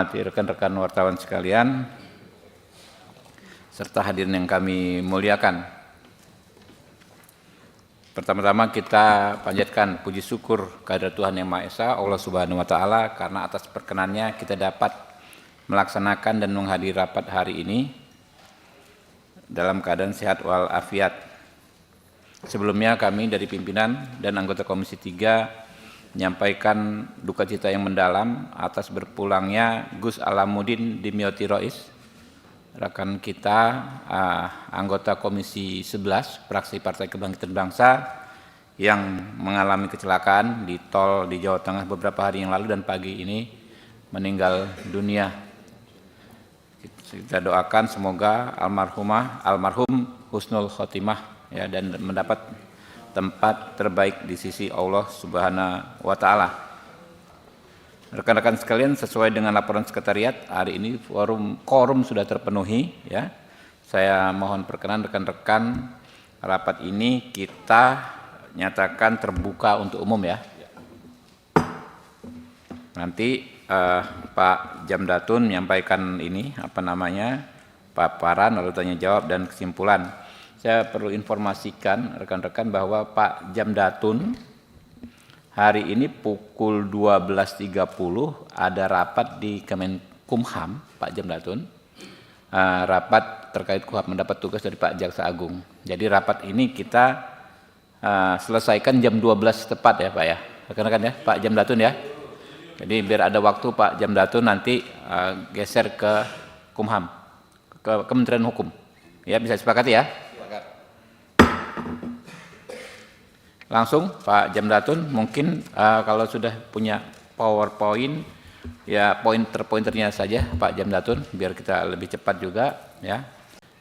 Rekan-rekan wartawan sekalian, serta hadirin yang kami muliakan. Pertama-tama kita panjatkan puji syukur kehadirat Tuhan Yang Maha Esa, Allah Subhanahu wa Ta'ala, karena atas perkenannya kita dapat melaksanakan dan menghadiri rapat hari ini dalam keadaan sehat walafiat. Sebelumnya kami dari pimpinan dan anggota Komisi 3 menyampaikan duka cita yang mendalam atas berpulangnya Gus Alamuddin Dimyoti Rois, rekan kita anggota Komisi 11 fraksi Partai Kebangkitan Bangsa yang mengalami kecelakaan di tol di Jawa Tengah beberapa hari yang lalu dan pagi ini meninggal dunia. Kita doakan semoga almarhum husnul khotimah ya, dan mendapat tempat terbaik di sisi Allah Subhanahu wa Ta'ala. Rekan-rekan sekalian, sesuai dengan laporan sekretariat, hari ini quorum sudah terpenuhi ya. Saya mohon perkenan rekan-rekan, rapat ini kita nyatakan terbuka untuk umum ya. Nanti Pak Jamdatun menyampaikan ini paparan lalu tanya jawab dan kesimpulan. Saya perlu informasikan rekan-rekan bahwa Pak Jamdatun hari ini pukul 12.30 ada rapat di Kemenkumham, Pak Jamdatun, rapat terkait KUHP mendapat tugas dari Pak Jaksa Agung. Jadi rapat ini kita selesaikan jam 12 tepat ya Pak ya, rekan-rekan ya, Pak Jamdatun ya. Jadi biar ada waktu Pak Jamdatun nanti geser ke Kumham, ke Kementerian Hukum. Ya, bisa disepakati ya. Langsung Pak Jamdatun mungkin kalau sudah punya PowerPoint ya pointernya saja Pak Jamdatun biar kita lebih cepat juga ya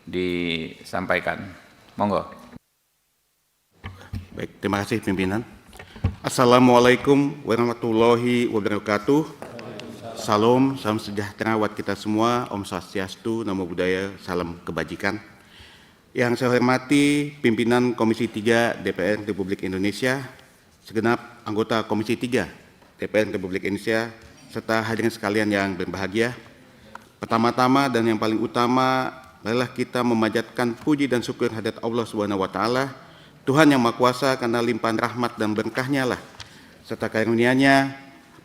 disampaikan. Monggo. Baik, terima kasih pimpinan. Assalamualaikum warahmatullahi wabarakatuh. Salam sejahtera buat kita semua. Om Swastiastu, Namo Buddhaya, salam kebajikan. Yang saya hormati pimpinan Komisi 3 DPR Republik Indonesia, segenap anggota Komisi 3 DPR Republik Indonesia, serta hadirin sekalian yang berbahagia. Pertama-tama dan yang paling utama adalah kita memanjatkan puji dan syukur hadirat Allah Subhanahu wa Ta'ala, Tuhan yang Maha Kuasa, karena limpahan rahmat dan berkahnya lah serta karunia-Nya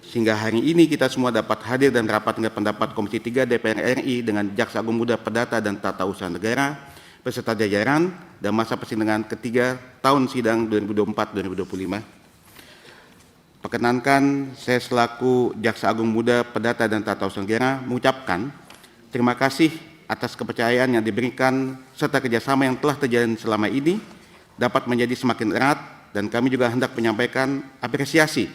sehingga hari ini kita semua dapat hadir dan rapat dengan pendapat Komisi 3 DPR RI dengan Jaksa Agung Muda Perdata dan Tata Usaha Negara beserta jajaran dan masa persidangan ketiga tahun sidang 2024-2025. Perkenankan saya selaku Jaksa Agung Muda Perdata dan Tata Usaha Negara mengucapkan terima kasih atas kepercayaan yang diberikan serta kerjasama yang telah terjalin selama ini dapat menjadi semakin erat, dan kami juga hendak menyampaikan apresiasi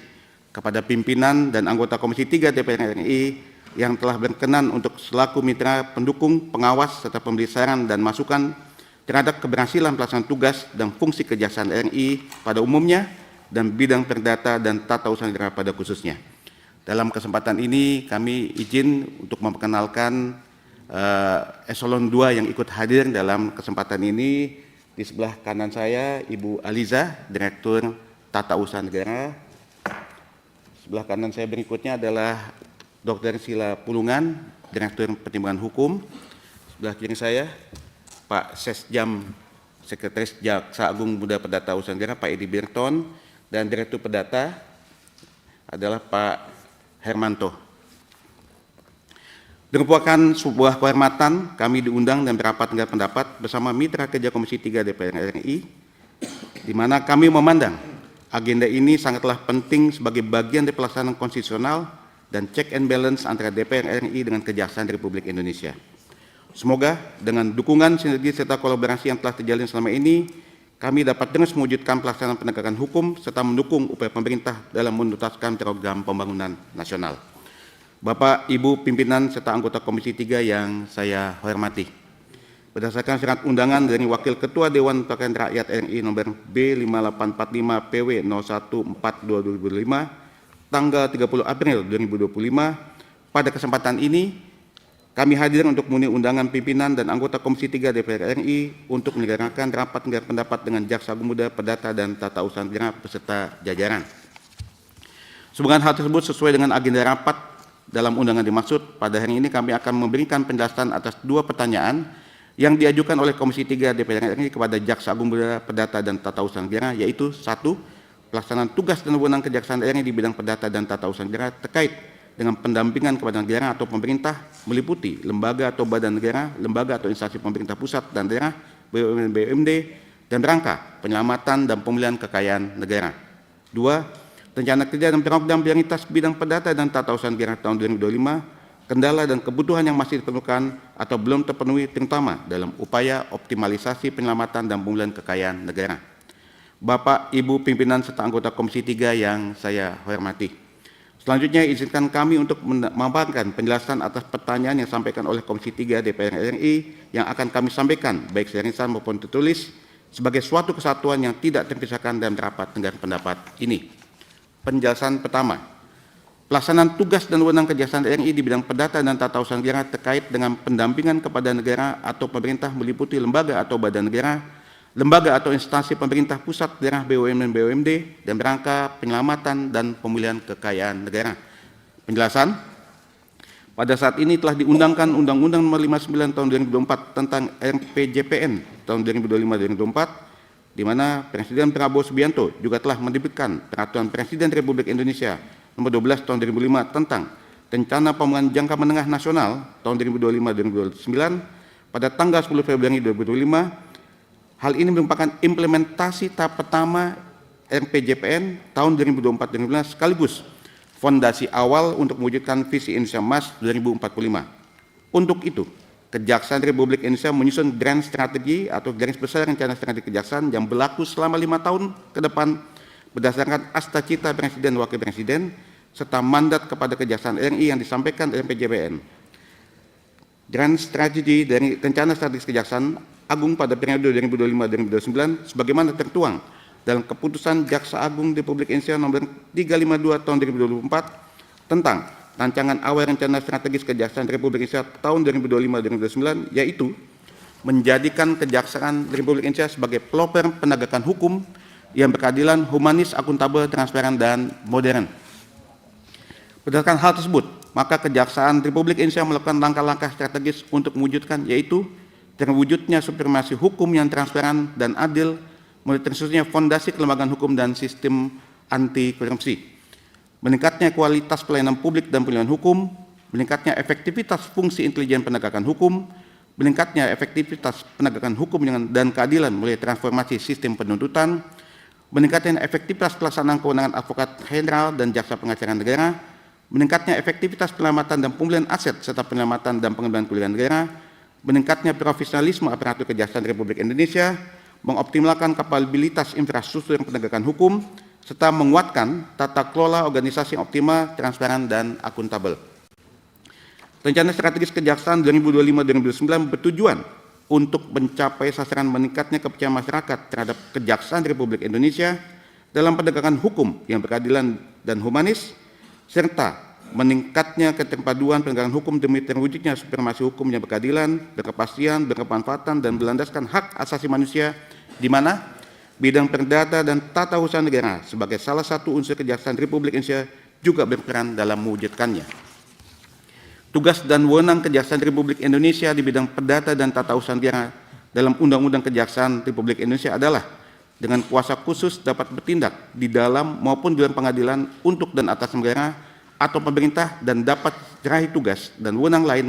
kepada pimpinan dan anggota Komisi 3 DPR RI yang telah berkenan untuk selaku mitra pendukung, pengawas, serta pemberi saran dan masukan terhadap keberhasilan pelaksanaan tugas dan fungsi kejaksaan RI pada umumnya dan bidang perdata dan tata usaha negara pada khususnya. Dalam kesempatan ini kami izin untuk memperkenalkan Eselon 2 yang ikut hadir dalam kesempatan ini. Di sebelah kanan saya Ibu Aliza, Direktur Tata Usaha Negara. Sebelah kanan saya berikutnya adalah Dr. Sila Pulungan, Direktur Pertimbangan Hukum. Sebelah kiri saya, Pak Sesjam, Sekretaris Jaksa Agung Muda Perdata Usaha Negara, Pak Edi Birton, dan Direktur Perdata adalah Pak Hermanto. Merupakan sebuah kehormatan kami diundang dan berapat dengan pendapat bersama mitra kerja Komisi 3 DPR RI, di mana kami memandang agenda ini sangatlah penting sebagai bagian dari pelaksanaan konstitusional dan check and balance antara DPR RI dengan Kejaksaan Republik Indonesia. Semoga dengan dukungan, sinergi, serta kolaborasi yang telah terjalin selama ini, kami dapat terus mewujudkan pelaksanaan penegakan hukum serta mendukung upaya pemerintah dalam menuntaskan program pembangunan nasional. Bapak, Ibu, pimpinan, serta anggota Komisi 3 yang saya hormati. Berdasarkan surat undangan dari Wakil Ketua Dewan Perwakilan Rakyat RI nomor B5845 PW 0142/2005 tanggal 30 April 2025, pada kesempatan ini kami hadir untuk memenuhi undangan pimpinan dan anggota Komisi 3 DPR RI untuk menyelenggarakan rapat dengar pendapat dengan Jaksa Agung Muda Perdata dan Tata Usaha Negara beserta jajaran. Semoga hal tersebut sesuai dengan agenda rapat dalam undangan dimaksud, pada hari ini kami akan memberikan penjelasan atas 2 pertanyaan yang diajukan oleh Komisi 3 DPR RI kepada Jaksa Agung Muda Perdata dan Tata Usaha Negara, yaitu 1. Pelaksanaan tugas dan wewenang Kejaksaan RI di bidang perdata dan tata usaha negara terkait dengan pendampingan kepada negara atau pemerintah meliputi lembaga atau badan negara, lembaga atau instansi pemerintah pusat dan daerah, BUMN, BUMD, dan rangka penyelamatan dan pemulihan kekayaan negara. 2. Rencana kerja dan program prioritas bidang perdata dan tata usaha negara tahun 2025, kendala dan kebutuhan yang masih diperlukan atau belum terpenuhi terutama dalam upaya optimalisasi penyelamatan dan pemulihan kekayaan negara. Bapak, Ibu pimpinan serta anggota Komisi 3 yang saya hormati. Selanjutnya izinkan kami untuk memaparkan penjelasan atas pertanyaan yang disampaikan oleh Komisi 3 DPR RI yang akan kami sampaikan baik secara lisan maupun tertulis sebagai suatu kesatuan yang tidak terpisahkan dalam rapat dengar pendapat ini. Penjelasan pertama, pelaksanaan tugas dan wewenang Kejaksaan RI di bidang perdata dan tata usaha negara terkait dengan pendampingan kepada negara atau pemerintah meliputi lembaga atau badan negara, lembaga atau instansi pemerintah pusat, daerah, BUMN, BUMD, dan rangka penyelamatan dan pemulihan kekayaan negara. Penjelasan, pada saat ini telah diundangkan Undang-Undang Nomor 59 Tahun 2024 tentang RPJPN Tahun 2025-2024, di mana Presiden Prabowo Subianto juga telah menerbitkan Peraturan Presiden Republik Indonesia Nomor 12 Tahun 2005 tentang Rencana Pembangunan Jangka Menengah Nasional tahun 2025-2029 pada tanggal 10 Februari 2025. Hal ini merupakan implementasi tahap pertama RPJPN tahun 2024-2025 sekaligus fondasi awal untuk mewujudkan visi Indonesia Emas 2045. Untuk itu, Kejaksaan Republik Indonesia menyusun grand strategi atau garis besar rencana strategi kejaksaan yang berlaku selama 5 tahun ke depan berdasarkan Asta Cita Presiden Wakil Presiden serta mandat kepada Kejaksaan RI yang disampaikan RPJPN. Grand strategi dari rencana strategis Kejaksaan Agung pada periode 2025-2029 sebagaimana tertuang dalam keputusan Jaksa Agung Republik Indonesia nomor 352 tahun 2024 tentang rancangan awal rencana strategis Kejaksaan Republik Indonesia tahun 2025-2029, yaitu menjadikan Kejaksaan Republik Indonesia sebagai pelopor penegakan hukum yang berkeadilan, humanis, akuntabel, transparan, dan modern. Berdasarkan hal tersebut, maka Kejaksaan Republik Indonesia melakukan langkah-langkah strategis untuk mewujudkan, yaitu terwujudnya supremasi hukum yang transparan dan adil, mulai tersusunnya fondasi kelembagaan hukum dan sistem anti korupsi, meningkatnya kualitas pelayanan publik dan pemilihan hukum, meningkatnya efektivitas fungsi intelijen penegakan hukum, meningkatnya efektivitas penegakan hukum dan keadilan melalui transformasi sistem penuntutan, meningkatnya efektivitas pelaksanaan kewenangan advokat jenderal dan jaksa pengacara negara, meningkatnya efektivitas penyelamatan dan pemulihan aset serta penyelamatan dan pengembangan kerugian negara, meningkatnya profesionalisme aparatur Kejaksaan Republik Indonesia, mengoptimalkan kapabilitas infrastruktur penegakan hukum, serta menguatkan tata kelola organisasi yang optimal, transparan, dan akuntabel. Rencana strategis Kejaksaan 2025-2029 bertujuan untuk mencapai sasaran meningkatnya kepercayaan masyarakat terhadap Kejaksaan Republik Indonesia dalam penegakan hukum yang berkeadilan dan humanis, serta meningkatnya keterpaduan penegakan hukum demi terwujudnya supremasi hukum yang berkeadilan, berkepastian, berkemanfaatan, dan berlandaskan hak asasi manusia, di mana bidang perdata dan tata usaha negara sebagai salah satu unsur Kejaksaan Republik Indonesia juga berperan dalam mewujudkannya. Tugas dan wewenang Kejaksaan Republik Indonesia di bidang perdata dan tata usaha negara dalam Undang-Undang Kejaksaan Republik Indonesia adalah dengan kuasa khusus dapat bertindak di dalam maupun di luar pengadilan untuk dan atas negara atau pemerintah dan dapat meraih tugas dan wewenang lain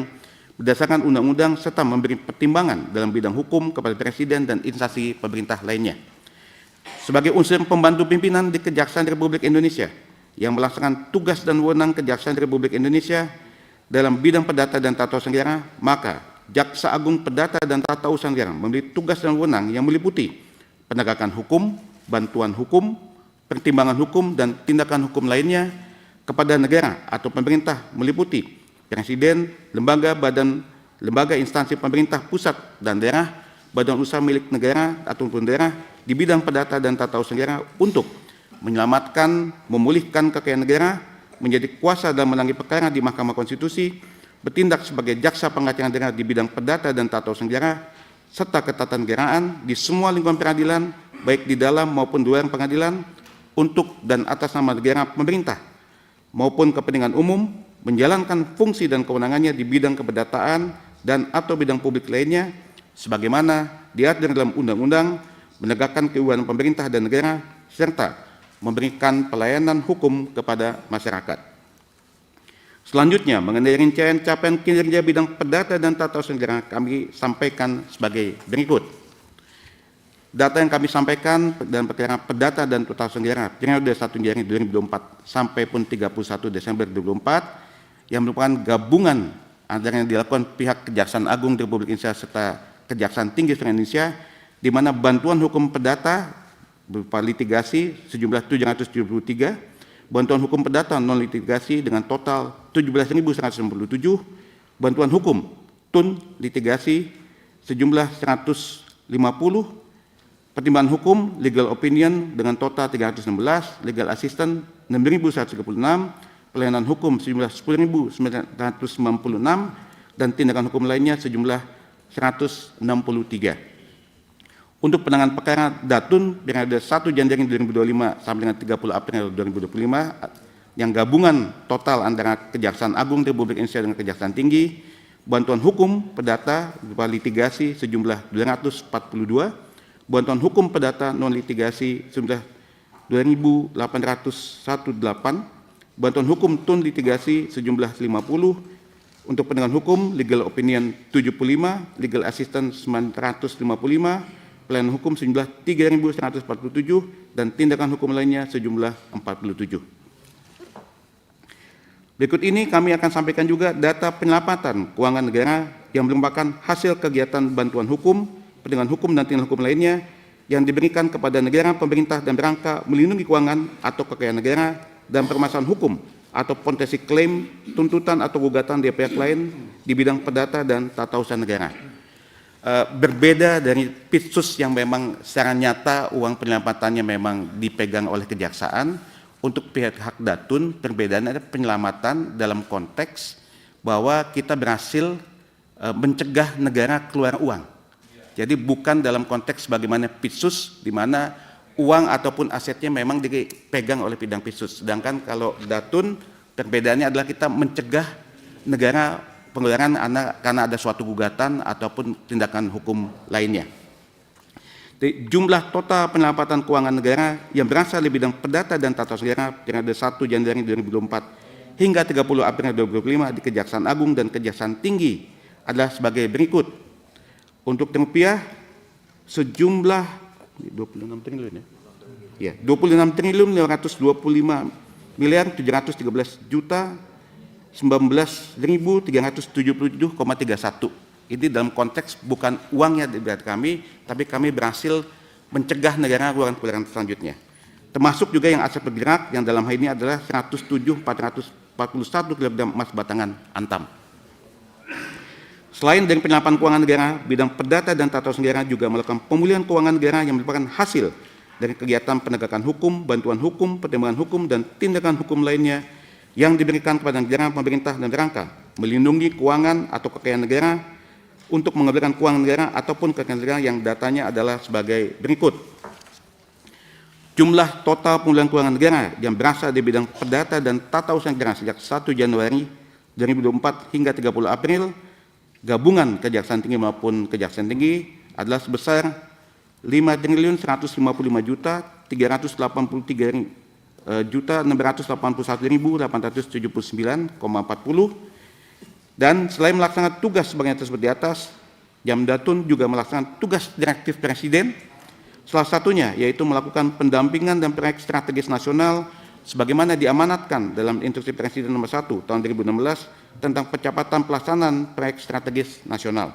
berdasarkan undang-undang serta memberi pertimbangan dalam bidang hukum kepada Presiden dan instansi pemerintah lainnya. Sebagai unsur pembantu pimpinan di Kejaksaan Republik Indonesia yang melaksanakan tugas dan wewenang Kejaksaan Republik Indonesia dalam bidang perdata dan tata usaha negara, maka Jaksa Agung Perdata dan Tata Usaha Negara memiliki tugas dan wewenang yang meliputi penegakan hukum, bantuan hukum, pertimbangan hukum, dan tindakan hukum lainnya kepada negara atau pemerintah meliputi Presiden, lembaga instansi pemerintah pusat dan daerah, badan usaha milik negara ataupun daerah di bidang perdata dan tata usaha negara untuk menyelamatkan, memulihkan kekayaan negara, menjadi kuasa dalam menangani perkara di Mahkamah Konstitusi, bertindak sebagai jaksa pengacara negara di bidang perdata dan tata usaha negara, serta ketatanegaraan di semua lingkungan peradilan, baik di dalam maupun di luar pengadilan, untuk dan atas nama negara pemerintah, maupun kepentingan umum, menjalankan fungsi dan kewenangannya di bidang kependataan dan atau bidang publik lainnya, sebagaimana diatur dalam undang-undang, menegakkan kewibawahan pemerintah dan negara, serta memberikan pelayanan hukum kepada masyarakat. Selanjutnya, mengenai rincian capaian kinerja bidang perdata dan tata usaha negara, kami sampaikan sebagai berikut. Data yang kami sampaikan dalam perkara perdata dan tata usaha negara periode 1 Januari 2024 sampai pun 31 Desember 2024 yang merupakan gabungan antara yang dilakukan pihak Kejaksaan Agung Republik Indonesia serta Kejaksaan Tinggi Seluruh Indonesia, di mana bantuan hukum perdata berupa litigasi sejumlah 773, bantuan hukum perdata non litigasi dengan total 17.197, bantuan hukum tun litigasi sejumlah 150, pertimbangan hukum legal opinion dengan total 316, legal assistant 6.136, pelayanan hukum sejumlah 10.996, dan tindakan hukum lainnya sejumlah 163. Untuk penanganan perkara Datun periode 1 Januari 2025 sampai dengan 30 April 2025 yang gabungan total antara Kejaksaan Agung Republik Indonesia dengan Kejaksaan Tinggi, bantuan hukum perdata berupa litigasi sejumlah 242, bantuan hukum perdata non litigasi sejumlah 2.818, bantuan hukum tun litigasi sejumlah 50, untuk penanganan hukum legal opinion 75, legal assistant 955, pelayanan hukum sejumlah 3.147, dan tindakan hukum lainnya sejumlah 47. Berikut ini kami akan sampaikan juga data penyelamatan keuangan negara yang merupakan hasil kegiatan bantuan hukum, perlindungan hukum, dan tindakan hukum lainnya yang diberikan kepada negara, pemerintah, dan berangka melindungi keuangan atau kekayaan negara dan permasalahan hukum atau potensi klaim, tuntutan, atau gugatan dari pihak lain di bidang perdata dan tata usaha negara. Berbeda dari Pitsus yang memang secara nyata uang penyelamatannya memang dipegang oleh kejaksaan, untuk pihak hak Datun perbedaannya ada penyelamatan dalam konteks bahwa kita berhasil mencegah negara keluar uang. Jadi bukan dalam konteks bagaimana Pitsus di mana uang ataupun asetnya memang dipegang oleh bidang Pitsus. Sedangkan kalau Datun perbedaannya adalah kita mencegah negara pengeluaran karena ada suatu gugatan ataupun tindakan hukum lainnya. Jumlah total penyelamatan keuangan negara yang berasal dari bidang perdata dan tata usaha negara periode 1 Januari 2024 hingga 30 April 2025 di Kejaksaan Agung dan Kejaksaan Tinggi adalah sebagai berikut. Untuk rupiah sejumlah 26 triliun ya. 26.925.317.19.377,31. Ini dalam konteks bukan uangnya dari kami, tapi kami berhasil mencegah negara keluaran selanjutnya. Termasuk juga yang aset bergerak yang dalam hal ini adalah 107.441 kg emas batangan antam. Selain dari penyerapan keuangan negara, bidang perdata dan tata usaha negara juga melakukan pemulihan keuangan negara yang merupakan hasil dari kegiatan penegakan hukum, bantuan hukum, pertimbangan hukum, dan tindakan hukum lainnya yang diberikan kepada negara, pemerintah, dan berangka melindungi keuangan atau kekayaan negara untuk mengembalikan keuangan negara ataupun kekayaan negara yang datanya adalah sebagai berikut. Jumlah total pemulihan keuangan negara yang berasal dari bidang perdata dan tata usaha negara sejak 1 Januari 2024 hingga 30 April, gabungan Kejaksaan Tinggi maupun Kejaksaan Tinggi adalah sebesar 5.383.681.879,40, dan selain melaksanakan tugas sebagaimana tersebut di atas, Jamdatun juga melaksanakan tugas direktif Presiden, salah satunya yaitu melakukan pendampingan dan proyek strategis nasional sebagaimana diamanatkan dalam Instruksi Presiden nomor 1 tahun 2016 tentang percepatan pelaksanaan proyek strategis nasional.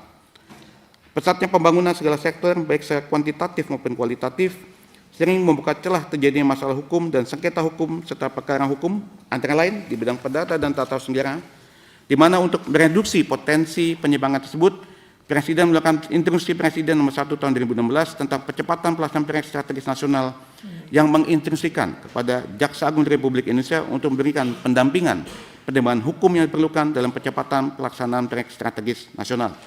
Pesatnya pembangunan segala sektor baik secara kuantitatif maupun kualitatif sering membuka celah terjadinya masalah hukum dan sengketa hukum serta perkara hukum antara lain di bidang perdata dan tata usaha negara, di mana untuk mereduksi potensi penyimpangan tersebut, Presiden melakukan Instruksi Presiden nomor 1 tahun 2016 tentang percepatan pelaksanaan proyek strategis nasional yang menginstruksikan kepada Jaksa Agung Republik Indonesia untuk memberikan pendampingan pertimbangan hukum yang diperlukan dalam percepatan pelaksanaan proyek strategis nasional.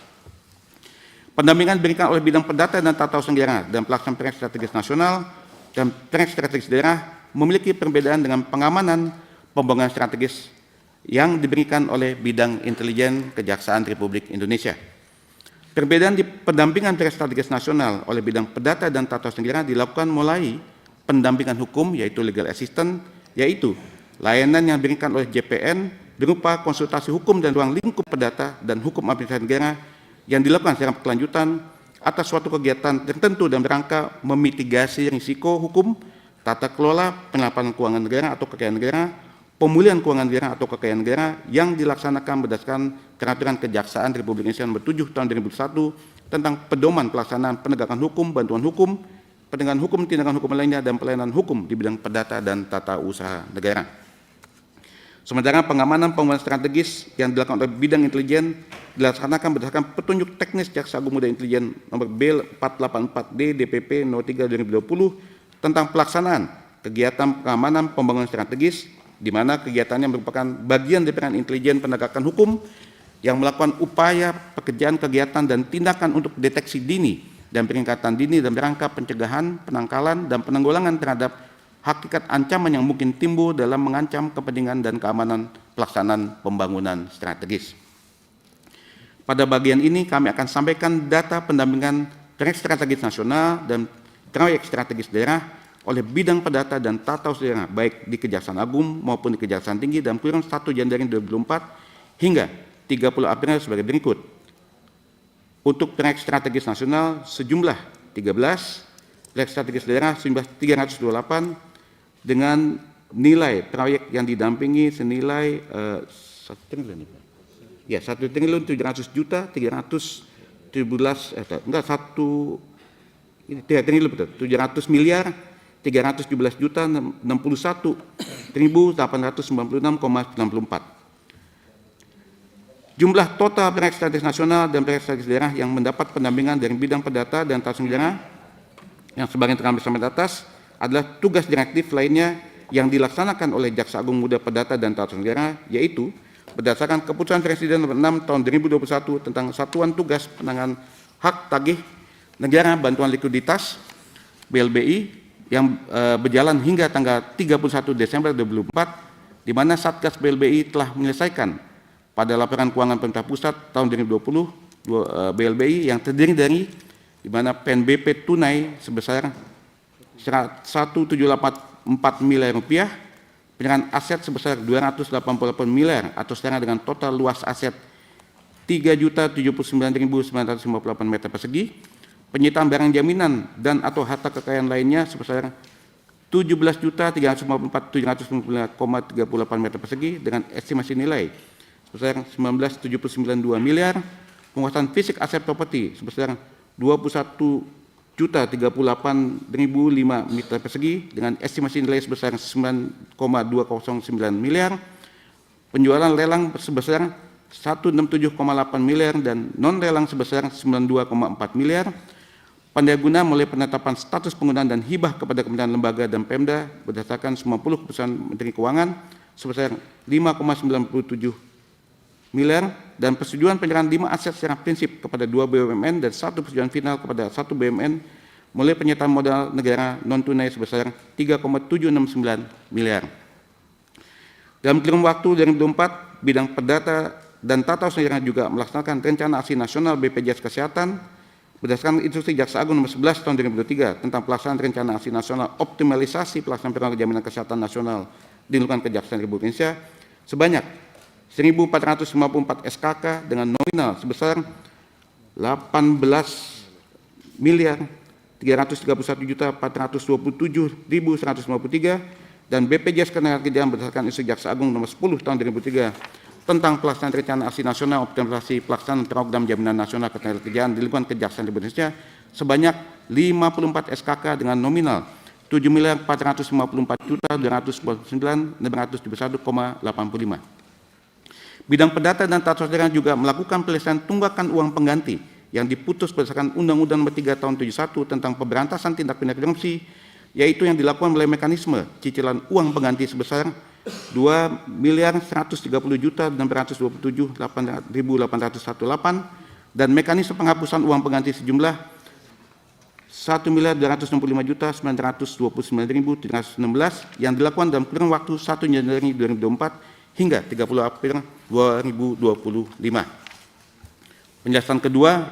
Pendampingan diberikan oleh bidang perdata dan tata usaha negara dalam pelaksanaan proyek strategis nasional dan proyek strategis daerah memiliki perbedaan dengan pengamanan, pembangunan strategis yang diberikan oleh bidang intelijen Kejaksaan Republik Indonesia. Perbedaan di pendampingan proyek strategis nasional oleh bidang perdata dan tata usaha negara dilakukan mulai pendampingan hukum, yaitu legal assistance, yaitu layanan yang diberikan oleh JPN berupa konsultasi hukum dan ruang lingkup perdata dan hukum administrasi negara yang dilakukan secara berkelanjutan atas suatu kegiatan tertentu dan berangka memitigasi risiko hukum, tata kelola penerapan keuangan negara atau kekayaan negara, pemulihan keuangan negara atau kekayaan negara yang dilaksanakan berdasarkan Peraturan Kejaksaan Republik Indonesia Nomor 7 Tahun 2001 tentang pedoman pelaksanaan penegakan hukum, bantuan hukum, penegakan hukum, tindakan hukum lainnya, dan pelayanan hukum di bidang perdata dan tata usaha negara. Sementara pengamanan pembangunan strategis yang dilakukan oleh bidang intelijen dilaksanakan berdasarkan petunjuk teknis Jaksa Agung Muda Intelijen nomor B484D DPP 03 2020 tentang pelaksanaan kegiatan pengamanan pembangunan strategis, di mana kegiatannya merupakan bagian dari peran intelijen penegakan hukum yang melakukan upaya pekerjaan kegiatan dan tindakan untuk deteksi dini dan peringatan dini dan rangka pencegahan, penangkalan, dan penanggulangan terhadap hakikat ancaman yang mungkin timbul dalam mengancam kepentingan dan keamanan pelaksanaan pembangunan strategis. Pada bagian ini kami akan sampaikan data pendampingan proyek strategis nasional dan proyek strategis daerah oleh bidang perdata dan tata usaha daerah baik di Kejaksaan Agung maupun di Kejaksaan Tinggi dalam kurun 1 Januari 2024 hingga 30 April sebagai berikut. Untuk proyek strategis nasional sejumlah 13, proyek strategis daerah sejumlah 328 dengan nilai proyek yang didampingi senilai 1 triliun. Ya, 1 triliun 700 juta 317 enggak 3 triliun betul, 700 miliar 317 juta 61.896,94. Jumlah total proyek strategis nasional dan proyek strategis daerah yang mendapat pendampingan dari bidang perdata dan tata usaha negara yang sebagian terkandung sampai atas adalah tugas direktif lainnya yang dilaksanakan oleh Jaksa Agung Muda Perdata dan Tata Usaha Negara, yaitu berdasarkan Keputusan Presiden Nomor 6 Tahun 2021 tentang Satuan Tugas Penanganan Hak Tagih Negara Bantuan Likuiditas (BLBI) yang berjalan hingga tanggal 31 Desember 2024, di mana Satgas BLBI telah menyelesaikan pada laporan keuangan pemerintah pusat tahun 2020 BLBI yang terdiri dari di mana PNBP tunai sebesar 1.784 miliar rupiah, penyerahan aset sebesar 288 miliar atau setara dengan total luas aset 3.079.958 meter persegi, penyitaan barang jaminan dan atau harta kekayaan lainnya sebesar 17.354.799,38 meter persegi dengan estimasi nilai sebesar 19.792 miliar, penguasaan fisik aset properti sebesar 21.038.005 meter persegi dengan estimasi nilai sebesar 9,209 miliar, penjualan lelang sebesar 167,8 miliar dan non lelang sebesar 92,4 miliar, pandai guna mulai penetapan status penggunaan dan hibah kepada kementerian lembaga dan Pemda berdasarkan 90 keputusan Menteri Keuangan sebesar 5,97 miliar dan persetujuan penyerahan 5 aset secara prinsip kepada 2 BUMN dan 1 persetujuan final kepada 1 BUMN mulai penyertaan modal negara non tunai sebesar 3,769 miliar. Dalam kurun waktu 2024, bidang perdata dan tata usaha negara juga melaksanakan rencana aksi nasional BPJS Kesehatan berdasarkan instruksi Jaksa Agung nomor 11 tahun 2023 tentang pelaksanaan rencana aksi nasional optimalisasi pelaksanaan program jaminan kesehatan nasional di lingkungan Kejaksaan Republik Indonesia sebanyak 1.454 SKK dengan nominal sebesar 18 miliar 331.427.153 dan BPJS Ketenagakerjaan berdasarkan instruksi Jaksa Agung nomor 10 tahun 2003 tentang pelaksanaan rencana aksi nasional optimalisasi pelaksanaan program jaminan nasional ketenagakerjaan di lingkungan Kejaksaan Republik Indonesia sebanyak 54 SKK dengan nominal 7.454.299.971,85. Bidang perdata dan tata usaha negara juga melakukan penyelesaian tunggakan uang pengganti yang diputus berdasarkan Undang-Undang Nomor 3 Tahun 71 tentang pemberantasan tindak pidana korupsi, yaitu yang dilakukan melalui mekanisme cicilan uang pengganti sebesar 2.130.627.818 dan mekanisme penghapusan uang pengganti sejumlah Rp1.265.929.716 yang dilakukan dalam kurun waktu 1 Januari 2024 hingga 30 April 2025. Penjelasan kedua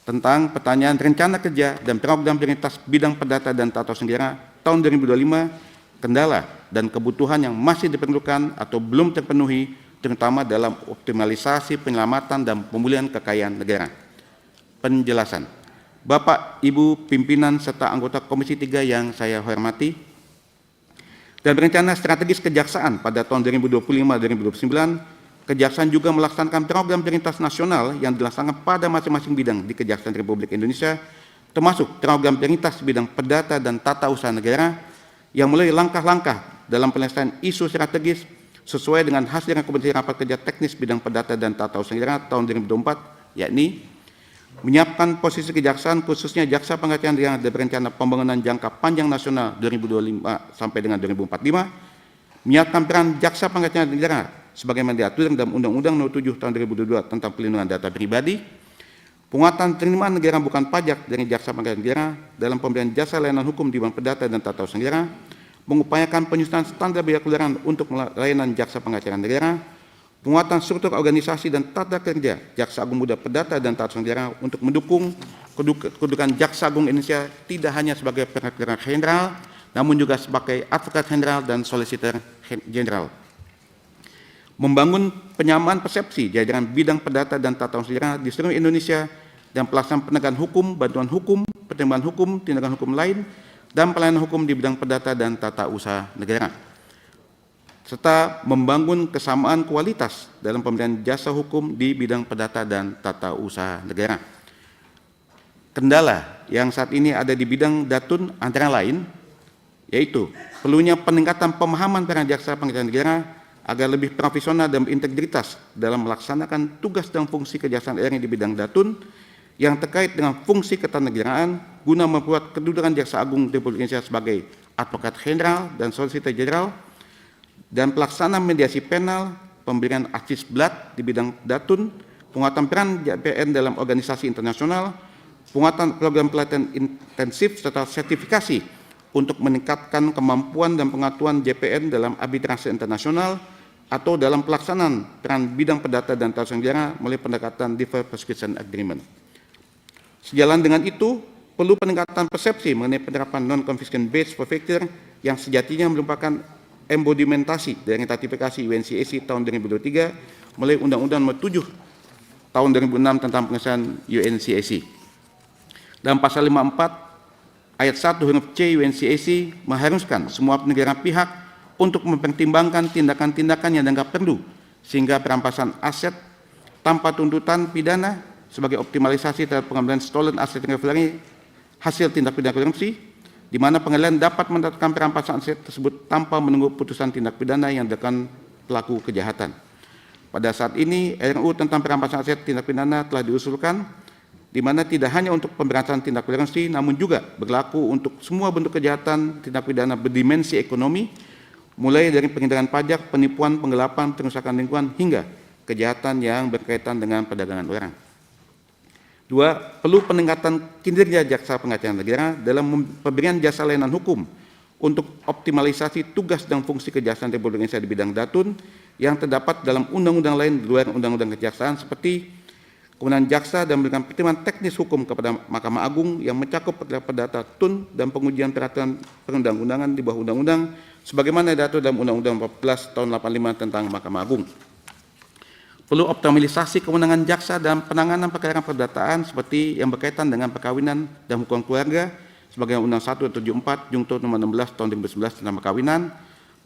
tentang pertanyaan rencana kerja dan program prioritas bidang perdata dan tata usaha negara tahun 2025, kendala dan kebutuhan yang masih diperlukan atau belum terpenuhi, terutama dalam optimalisasi penyelamatan dan pemulihan kekayaan negara. Penjelasan. Bapak, Ibu, pimpinan serta anggota Komisi 3 yang saya hormati, dalam rencana strategis kejaksaan pada tahun 2025-2029, Kejaksaan juga melaksanakan program prioritas nasional yang dilaksanakan pada masing-masing bidang di Kejaksaan Republik Indonesia, termasuk program prioritas bidang perdata dan tata usaha negara yang mulai langkah-langkah dalam penyelesaian isu strategis sesuai dengan hasil rekomendasi rapat kerja teknis bidang perdata dan tata usaha negara tahun 2024, yakni menyiapkan posisi kejaksaan khususnya jaksa pengacara negara dan berencana pembangunan jangka panjang nasional 2025 sampai dengan 2045, menyiapkan peran jaksa pengacara negara sebagaimana diatur dalam Undang-Undang Nomor 7 Tahun 2022 tentang Pelindungan Data Pribadi, penguatan penerimaan negara bukan pajak dari jaksa pengacara negara dalam pemberian jasa layanan hukum di bidang perdata dan tata usaha negara, mengupayakan penyusunan standar biaya keluaran untuk layanan jaksa pengacara negara, penguatan struktur organisasi dan tata kerja Jaksa Agung Muda Perdata dan Tata Usaha Negara untuk mendukung kedudukan Jaksa Agung Indonesia tidak hanya sebagai perwakilan jenderal, namun juga sebagai advokat jenderal dan solisitor jenderal. Membangun penyamaan persepsi jajaran bidang perdata dan tata usaha negara di seluruh Indonesia dan pelaksanaan penegakan hukum, bantuan hukum, pertimbangan hukum, tindakan hukum lain, dan pelayanan hukum di bidang perdata dan tata usaha negara. Serta membangun kesamaan kualitas dalam pemberian jasa hukum di bidang perdata dan tata usaha negara. Kendala yang saat ini ada di bidang datun antara lain, yaitu perlunya peningkatan pemahaman para jaksa pengacara negara agar lebih profesional dan berintegritas dalam melaksanakan tugas dan fungsi kejaksaan RI di bidang datun yang terkait dengan fungsi ketatanegaraan guna memperkuat kedudukan Jaksa Agung Republik Indonesia sebagai advokat jenderal dan solisitor jenderal, dan pelaksanaan mediasi penal, pemberian akses blat di bidang datun, penguatan peran JPN dalam organisasi internasional, penguatan program pelatihan intensif serta sertifikasi untuk meningkatkan kemampuan dan pengetahuan JPN dalam arbitrase internasional atau dalam pelaksanaan peran bidang perdata dan tata usaha negara melalui pendekatan Deferred Prosecution Agreement. Sejalan dengan itu, perlu peningkatan persepsi mengenai penerapan non-confiscation based forfeiture yang sejatinya merupakan embodimentasi dari ratifikasi UNCAC tahun 2023 melalui Undang-Undang Nomor 7 tahun 2006 tentang pengesahan UNCAC. Dalam pasal 54 ayat 1 huruf C UNCAC mengharuskan semua negara pihak untuk mempertimbangkan tindakan-tindakan yang dianggap perlu sehingga perampasan aset tanpa tuntutan pidana sebagai optimalisasi terhadap pengambilan stolen aset recovery hasil tindak pidana korupsi, di mana pengadilan dapat menetapkan perampasan aset tersebut tanpa menunggu putusan tindak pidana yang dilakukan pelaku kejahatan. Pada saat ini, RUU tentang perampasan aset tindak pidana telah diusulkan, di mana tidak hanya untuk pemberantasan tindak pidana korupsi, namun juga berlaku untuk semua bentuk kejahatan tindak pidana berdimensi ekonomi, mulai dari penghindaran pajak, penipuan, penggelapan, perusakan lingkungan, hingga kejahatan yang berkaitan dengan perdagangan orang. 2. Perlu peningkatan kinerja jaksa pengacara negara dalam pemberian jasa layanan hukum untuk optimalisasi tugas dan fungsi kejaksaan Republik Indonesia di bidang datun yang terdapat dalam undang-undang lain di luar undang-undang kejaksaan seperti kewenangan jaksa dan memberikan pertimbangan teknis hukum kepada Mahkamah Agung yang mencakup perdata tun dan pengujian peraturan perundang-undangan di bawah undang-undang sebagaimana diatur dalam Undang-Undang 14 tahun 85 tentang Mahkamah Agung. Perlu optimalisasi kewenangan jaksa dalam penanganan perkara perdataan seperti yang berkaitan dengan perkawinan dan hukuman keluarga sebagai Undang-Undang 174 Jungto nomor 16 tahun 2011 tentang perkawinan.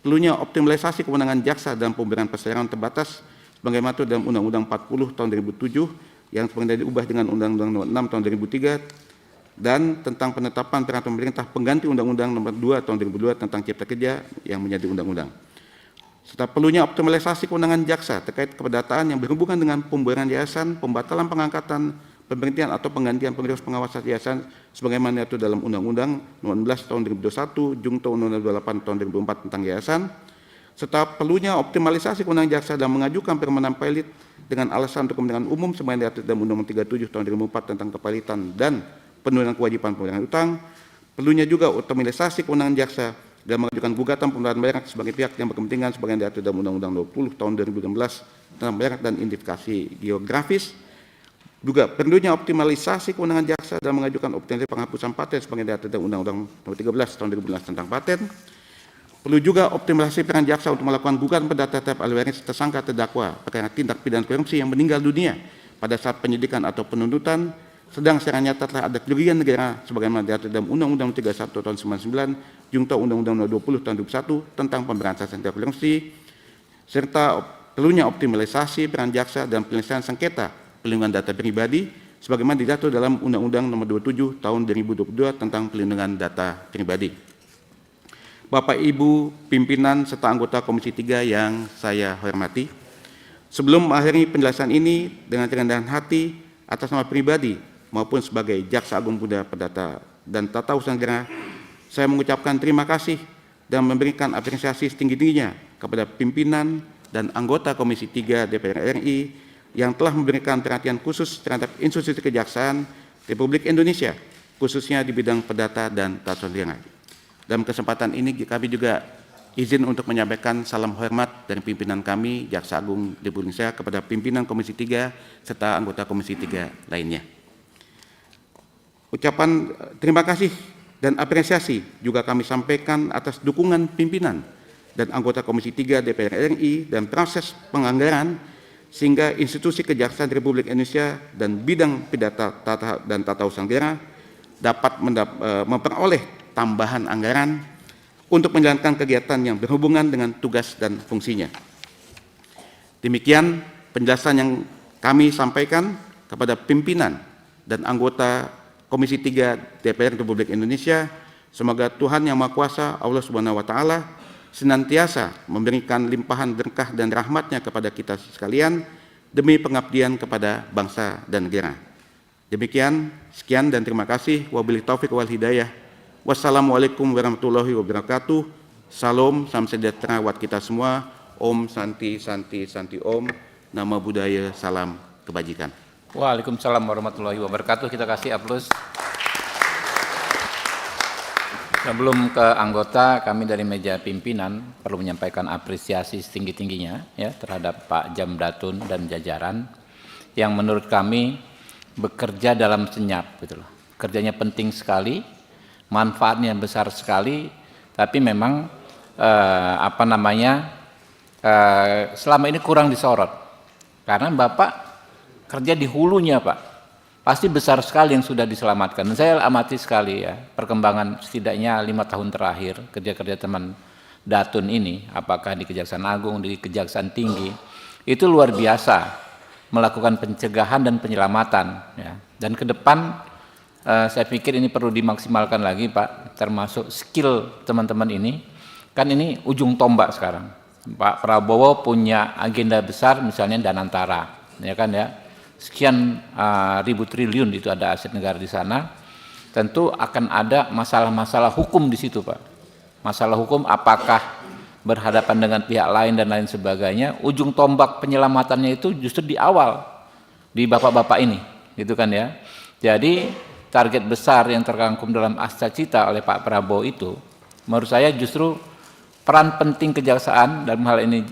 Perlunya optimalisasi kewenangan jaksa dalam pemberian perseorangan terbatas sebagaimana dalam Undang-Undang 40 tahun 2007 yang sebenarnya diubah dengan Undang-Undang nomor 6 tahun 2003 dan tentang penetapan peraturan pemerintah pengganti Undang-Undang nomor 2 tahun 2002 tentang Cipta Kerja yang menjadi undang-undang. Serta perlunya optimalisasi kewenangan jaksa terkait keperdataan yang berhubungan dengan pembubaran yayasan, pembatalan pengangkatan, pemberhentian atau penggantian pengurus pengawasan yayasan sebagaimana itu dalam Undang-Undang nomor 16 tahun 2021, Jungto nomor 28 tahun 2004 tentang yayasan, serta perlunya optimalisasi kewenangan jaksa dalam mengajukan permohonan pilot dengan alasan untuk kepentingan umum sebagaimana diatur dalam Undang-Undang 37 tahun 2004 tentang kepilitan dan penurunan kewajiban pembayaran utang, perlunya juga optimalisasi kewenangan jaksa dalam mengajukan gugatan pembenaran merek sebagai pihak yang berkepentingan sebagai diatur dalam Undang-Undang 20 tahun 2016 tentang merek dan identifikasi geografis. Juga perlunya optimalisasi kewenangan jaksa dalam mengajukan optimalisasi penghapusan paten sebagai diatur dalam Undang-Undang Nomor 13 tahun 2011 tentang paten. Perlu juga optimalisasi peran jaksa untuk melakukan gugatan perdata terhadap ahli waris tersangka terdakwa perkara tindak pidana korupsi yang meninggal dunia pada saat penyidikan atau penuntutan, sedang secara nyata telah ada kerugian negara sebagaimana diatur dalam Undang-Undang 31 tahun 99, Junto Undang-Undang Nomor 20 tahun 2021 tentang pemberantasan tindak korupsi, serta perlunya optimalisasi peran jaksa dalam penyelesaian sengketa perlindungan data pribadi sebagaimana diatur dalam Undang-Undang Nomor 27 tahun 2022 tentang pelindungan data pribadi. Bapak Ibu pimpinan serta anggota Komisi 3 yang saya hormati, sebelum mengakhiri penjelasan ini dengan kerendahan hati atas nama pribadi maupun sebagai Jaksa Agung Muda Perdata dan Tata Usaha Negara, saya mengucapkan terima kasih dan memberikan apresiasi setinggi-tingginya kepada pimpinan dan anggota Komisi 3 DPR RI yang telah memberikan perhatian khusus terhadap institusi kejaksaan Republik Indonesia, khususnya di bidang perdata dan tata usaha negara. Dalam kesempatan ini kami juga izin untuk menyampaikan salam hormat dari pimpinan kami Jaksa Agung Republik Indonesia kepada pimpinan Komisi 3 serta anggota Komisi 3 lainnya. Ucapan terima kasih dan apresiasi juga kami sampaikan atas dukungan pimpinan dan anggota Komisi 3 DPR RI dan proses penganggaran sehingga institusi kejaksaan Republik Indonesia dan bidang pidana dan tata usaha negara dapat memperoleh tambahan anggaran untuk menjalankan kegiatan yang berhubungan dengan tugas dan fungsinya. Demikian penjelasan yang kami sampaikan kepada pimpinan dan anggota Komisi 3 DPR Republik Indonesia. Semoga Tuhan Yang Maha Kuasa, Allah Subhanahu wa Ta'ala, senantiasa memberikan limpahan berkah dan rahmatnya kepada kita sekalian demi pengabdian kepada bangsa dan negara. Demikian, sekian dan terima kasih. Wabillahi taufiq wal hidayah. Wassalamualaikum warahmatullahi wabarakatuh. Salam, salam sejahtera buat kita semua. Om Santi Santi Santi Om. Nama budaya, salam kebajikan. Waalaikumsalam warahmatullahi wabarakatuh. Kita kasih aplaus. Sebelum ke anggota, kami dari meja pimpinan perlu menyampaikan apresiasi setinggi-tingginya ya terhadap Pak Jamdatun dan jajaran yang menurut kami bekerja dalam senyap gitu loh. Kerjanya penting sekali, manfaatnya besar sekali, tapi memang selama ini kurang disorot karena Bapak kerja di hulunya Pak, pasti besar sekali yang sudah diselamatkan. Dan saya amati sekali ya perkembangan setidaknya 5 tahun terakhir kerja-kerja teman Datun ini, apakah di Kejaksaan Agung, di Kejaksaan Tinggi, itu luar biasa melakukan pencegahan dan penyelamatan ya. Dan ke depan saya pikir ini perlu dimaksimalkan lagi Pak, termasuk skill teman-teman ini. Kan ini ujung tombak sekarang. Pak Prabowo punya agenda besar misalnya Danantara, ya kan ya. Sekian ribu triliun itu ada aset negara di sana. Tentu akan ada masalah-masalah hukum di situ Pak. Masalah hukum apakah berhadapan dengan pihak lain dan lain sebagainya. Ujung tombak penyelamatannya itu justru di awal di bapak-bapak ini, gitu kan ya. Jadi target besar yang terkangkum dalam Astra Cita oleh Pak Prabowo itu, menurut saya justru peran penting kejaksaan dalam hal ini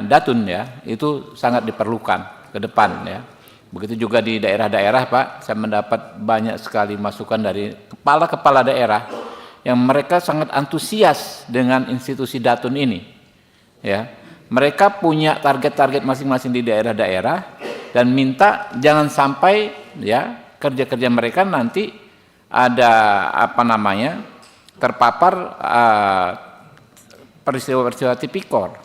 Datun ya, itu sangat diperlukan ke depan ya. Begitu juga di daerah-daerah Pak, saya mendapat banyak sekali masukan dari kepala-kepala daerah yang mereka sangat antusias dengan institusi Datun ini. Ya, mereka punya target-target masing-masing di daerah-daerah dan minta jangan sampai ya kerja-kerja mereka nanti ada terpapar peristiwa-peristiwa tipikor,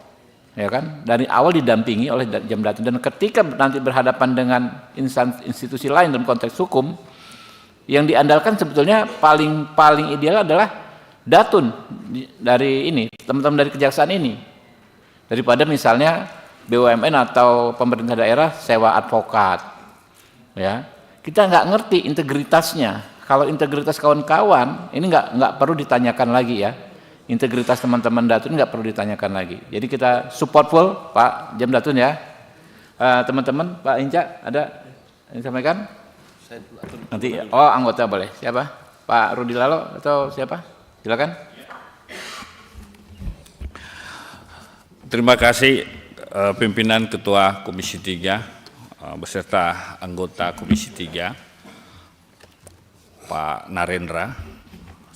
ya kan? Dari awal didampingi oleh Jamdatun dan ketika nanti berhadapan dengan institusi lain dalam konteks hukum, yang diandalkan sebetulnya paling ideal adalah Datun dari ini, teman-teman dari kejaksaan ini, daripada misalnya BUMN atau pemerintah daerah sewa advokat, ya. Kita nggak ngerti integritasnya. Kalau integritas kawan-kawan ini nggak perlu ditanyakan lagi ya. Integritas teman-teman Datun nggak perlu ditanyakan lagi. Jadi kita support full Pak Jamdatun ya. Teman-teman Pak Inca ada yang disampaikan? Nanti, oh anggota boleh. Siapa? Pak Rudi Lalo atau siapa? Silakan. Terima kasih pimpinan Ketua Komisi 3 beserta anggota Komisi 3 Pak Narendra.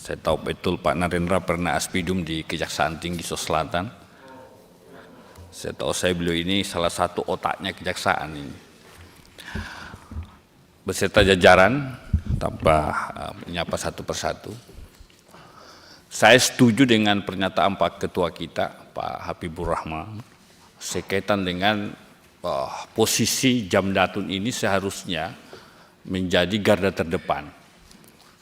Saya tahu betul Pak Narendra pernah aspidum di Kejaksaan Tinggi Sulawesi Selatan. Saya tahu beliau ini salah satu otaknya kejaksaan ini. Beserta jajaran tanpa menyapa satu persatu. Saya setuju dengan pernyataan Pak Ketua kita, Pak Habibur Rahman, sekaitan dengan posisi Jamdatun ini seharusnya menjadi garda terdepan.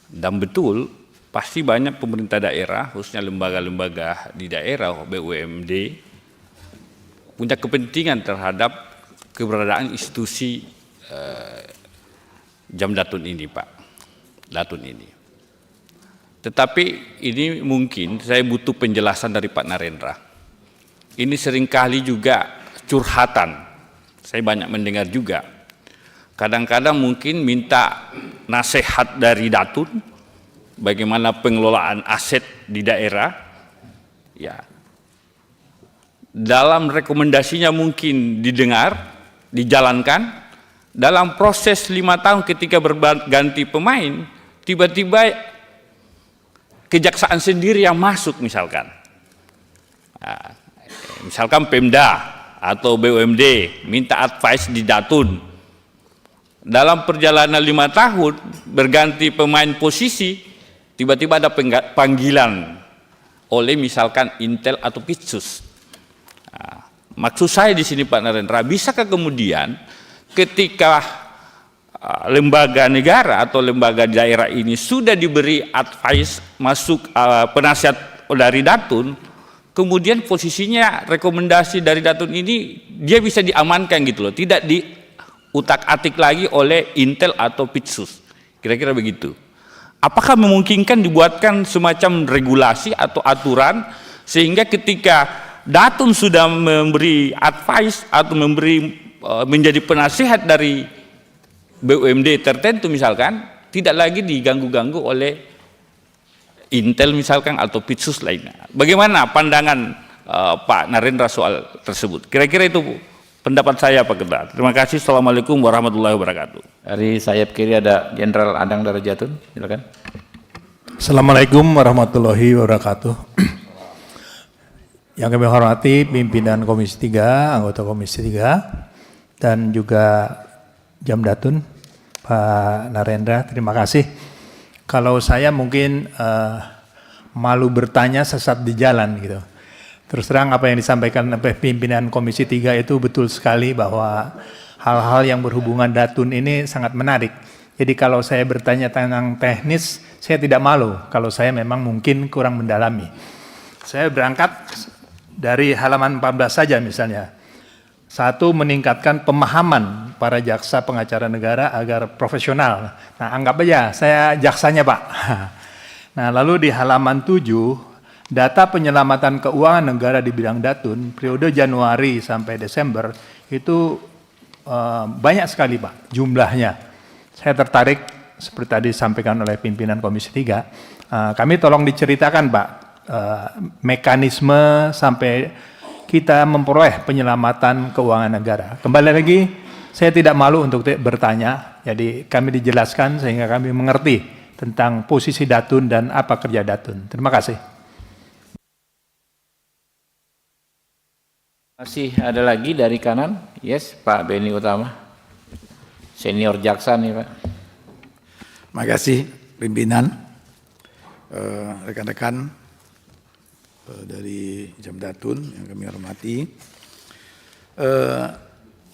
Dan betul, pasti banyak pemerintah daerah, khususnya lembaga-lembaga di daerah, BUMD, punya kepentingan terhadap keberadaan institusi Jamdatun ini, Pak. Datun ini. Tetapi ini mungkin saya butuh penjelasan dari Pak Narendra. Ini seringkali juga curhatan. Saya banyak mendengar juga. Kadang-kadang mungkin minta nasihat dari Datun, bagaimana pengelolaan aset di daerah. Ya. Dalam rekomendasinya mungkin didengar, dijalankan. Dalam proses 5 tahun ketika berganti pemain, tiba-tiba kejaksaan sendiri yang masuk misalkan. Nah, misalkan Pemda atau BUMD minta advice di Datun. Dalam perjalanan 5 tahun berganti pemain posisi, tiba-tiba ada panggilan oleh misalkan Intel atau Pitsus. Nah, maksud saya di sini Pak Narendra, bisakah kemudian ketika lembaga negara atau lembaga daerah ini sudah diberi advice masuk penasihat dari Datun, kemudian posisinya rekomendasi dari Datun ini dia bisa diamankan gitu loh, tidak diutak-atik lagi oleh Intel atau Pitsus, kira-kira begitu. Apakah memungkinkan dibuatkan semacam regulasi atau aturan sehingga ketika Datun sudah memberi advice atau menjadi penasihat dari BUMD tertentu misalkan, tidak lagi diganggu-ganggu oleh Intel misalkan atau Pitsus lainnya. Bagaimana pandangan Pak Narendra soal tersebut? Kira-kira itu pendapat saya Pak Ketua. Terima kasih. Assalamualaikum warahmatullahi wabarakatuh. Dari sayap kiri ada Jenderal Adang Darajatun, silakan. Assalamualaikum warahmatullahi wabarakatuh. Yang kami hormati pimpinan Komisi 3, anggota Komisi 3, dan juga Jamdatun, Pak Narendra, terima kasih. Kalau saya mungkin malu bertanya sesat di jalan gitu. Terus terang apa yang disampaikan oleh pimpinan Komisi 3 itu betul sekali bahwa hal-hal yang berhubungan Datun ini sangat menarik. Jadi kalau saya bertanya tentang teknis, saya tidak malu kalau saya memang mungkin kurang mendalami. Saya berangkat dari halaman 14 saja misalnya. Satu, meningkatkan pemahaman para jaksa pengacara negara agar profesional. Nah, anggap aja saya jaksanya, Pak. Nah, lalu di halaman 7, data penyelamatan keuangan negara di bidang Datun, periode Januari sampai Desember, itu banyak sekali, Pak, jumlahnya. Saya tertarik, seperti tadi disampaikan oleh pimpinan Komisi 3, kami tolong diceritakan, Pak, mekanisme sampai kita memperoleh penyelamatan keuangan negara. Kembali lagi, saya tidak malu untuk bertanya, jadi kami dijelaskan sehingga kami mengerti tentang posisi Datun dan apa kerja Datun. Terima kasih. Masih ada lagi dari kanan? Yes, Pak Beni Utama. Senior jaksa nih, Pak. Terima kasih pimpinan, rekan-rekan dari Jamdatun yang kami hormati.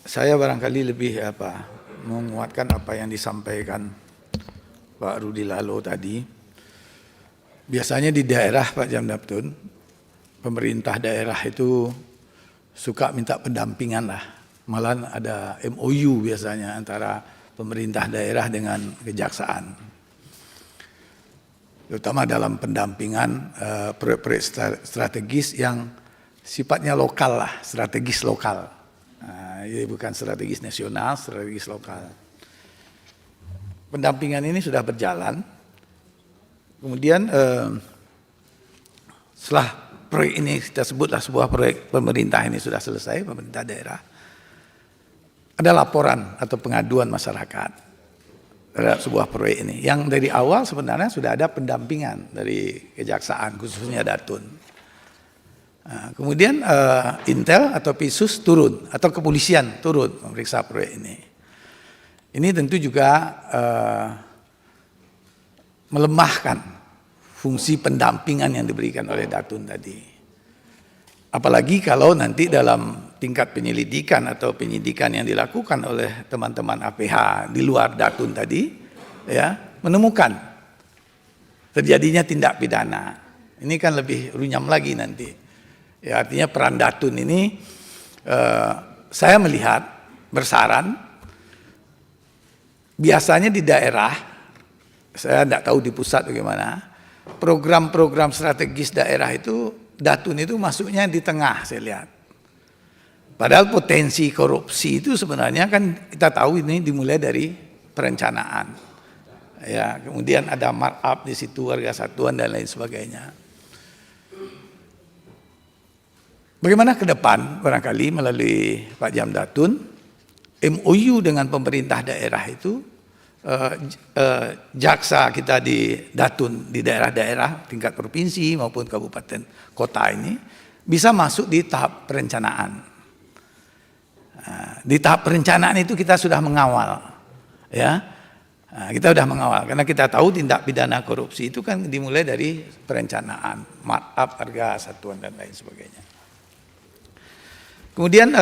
Saya barangkali lebih menguatkan apa yang disampaikan Pak Rudi Lalo tadi. Biasanya di daerah Pak Jamdatun, pemerintah daerah itu suka minta pendampingan lah. Malah ada MOU biasanya antara pemerintah daerah dengan kejaksaan. Terutama dalam pendampingan proyek-proyek strategis yang sifatnya lokal lah, strategis lokal. Jadi bukan strategis nasional, strategis lokal. pendampingan ini sudah berjalan. Kemudian setelah proyek ini kita sebutlah sebuah proyek pemerintah ini sudah selesai, pemerintah daerah, ada laporan atau pengaduan masyarakat terhadap sebuah proyek ini. Yang dari awal sebenarnya sudah ada pendampingan dari kejaksaan, khususnya Datun. Nah, kemudian Intel atau Pisus turun, atau kepolisian turun memeriksa proyek ini. Ini tentu juga melemahkan fungsi pendampingan yang diberikan oleh Datun tadi. Apalagi kalau nanti dalam tingkat penyelidikan atau penyidikan yang dilakukan oleh teman-teman APH di luar Datun tadi, ya, menemukan terjadinya tindak pidana. Ini kan lebih runyam lagi nanti. Ya, artinya peran Datun ini saya melihat bersaran biasanya di daerah, saya tidak tahu di pusat bagaimana, program-program strategis daerah itu Datun itu masuknya di tengah saya lihat. Padahal potensi korupsi itu sebenarnya kan kita tahu ini dimulai dari perencanaan. Ya, kemudian ada markup di situ, harga satuan dan lain sebagainya. Bagaimana ke depan barangkali melalui Pak Jamdatun, MOU dengan pemerintah daerah itu, jaksa kita di Datun, di daerah-daerah tingkat provinsi maupun kabupaten kota ini bisa masuk di tahap perencanaan. Di tahap perencanaan itu kita sudah mengawal, ya, kita sudah mengawal karena kita tahu tindak pidana korupsi itu kan dimulai dari perencanaan, markup, harga satuan dan lain sebagainya. Kemudian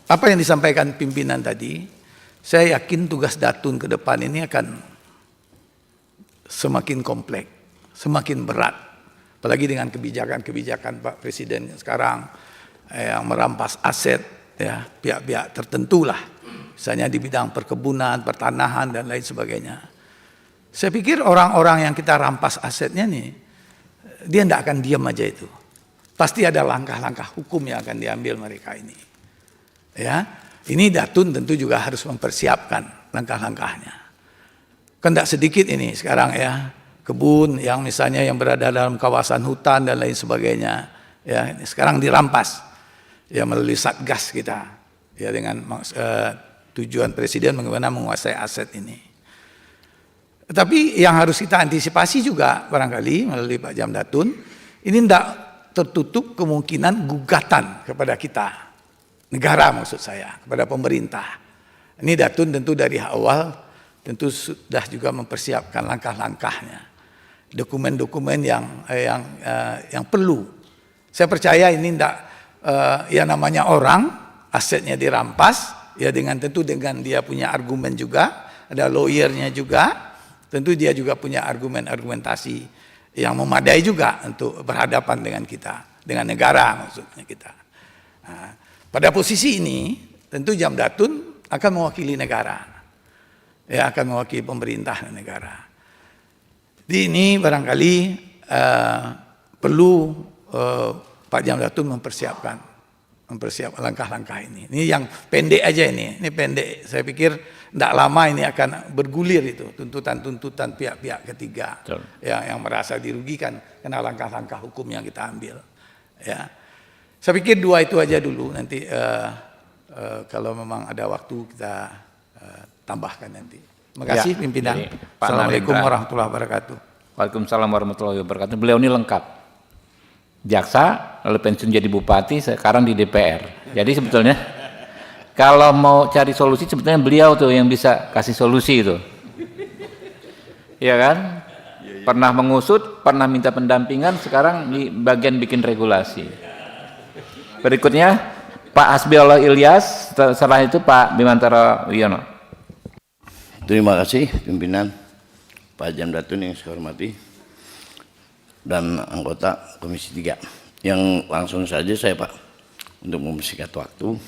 apa yang disampaikan pimpinan tadi, saya yakin tugas Datun ke depan ini akan semakin kompleks, semakin berat. Apalagi dengan kebijakan-kebijakan Pak Presiden sekarang yang merampas aset, ya, pihak-pihak tertentu lah. Misalnya di bidang perkebunan, pertanahan dan lain sebagainya. Saya pikir orang-orang yang kita rampas asetnya nih, dia tidak akan diam aja itu. Pasti ada langkah-langkah hukum yang akan diambil mereka ini. Ya, ini Datun tentu juga harus mempersiapkan langkah-langkahnya. Kan tidak sedikit ini sekarang ya, kebun yang misalnya yang berada dalam kawasan hutan dan lain sebagainya, ya sekarang dirampas, ya melalui Satgas kita, ya dengan tujuan Presiden bagaimana menguasai aset ini. Tetapi yang harus kita antisipasi juga barangkali melalui Pak Jamdatun, ini tidak tertutup kemungkinan gugatan kepada kita, negara maksud saya, kepada pemerintah. Ini Datun tentu dari awal tentu sudah juga mempersiapkan langkah-langkahnya, dokumen-dokumen yang perlu. Saya percaya ini tidak ya namanya orang asetnya dirampas, ya dengan tentu dengan dia punya argumen juga, ada lawyernya juga, tentu dia juga punya argumentasi yang memadai juga untuk berhadapan dengan kita, dengan negara maksudnya kita. Nah, pada posisi ini tentu Jamdatun akan mewakili negara, ya akan mewakili pemerintah dan negara. Di ini barangkali perlu Pak Jamdatun mempersiapkan langkah-langkang ini. Ini yang pendek aja ini pendek. Saya pikir tidak lama ini akan bergulir itu tuntutan-tuntutan pihak-pihak ketiga yang merasa dirugikan karena langkah-langkah hukum yang kita ambil. Ya, saya pikir dua itu aja dulu. Nanti kalau memang ada waktu kita tambahkan nanti. Terima kasih ya, pimpinan. Assalamualaikum warahmatullahi wabarakatuh. Waalaikumsalam warahmatullahi wabarakatuh. Beliau ini lengkap. Jaksa, lalu pensiun jadi bupati, sekarang di DPR. Jadi sebetulnya kalau mau cari solusi sebetulnya beliau tuh yang bisa kasih solusi itu. Iya kan? Pernah mengusut, pernah minta pendampingan, sekarang di bagian bikin regulasi. Berikutnya Pak Hasbiollah Ilyas, setelah itu Pak Bimantara Wiono. Terima kasih pimpinan Pak Jamdatun yang saya hormati dan anggota Komisi 3. Yang langsung saja saya Pak, untuk mempersingkat waktu.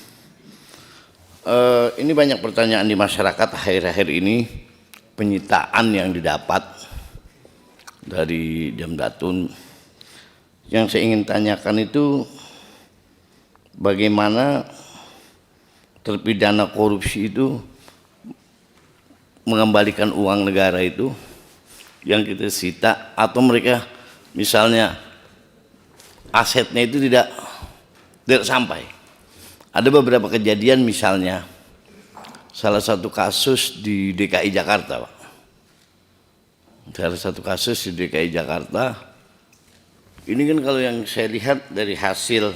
Ini banyak pertanyaan di masyarakat akhir-akhir ini, penyitaan yang didapat dari Jamdatun. Yang saya ingin tanyakan itu bagaimana terpidana korupsi itu mengembalikan uang negara itu yang kita sita, atau mereka misalnya asetnya itu tidak sampai. Ada beberapa kejadian, misalnya salah satu kasus di DKI Jakarta, Pak. Salah satu kasus di DKI Jakarta, ini kan kalau yang saya lihat dari hasil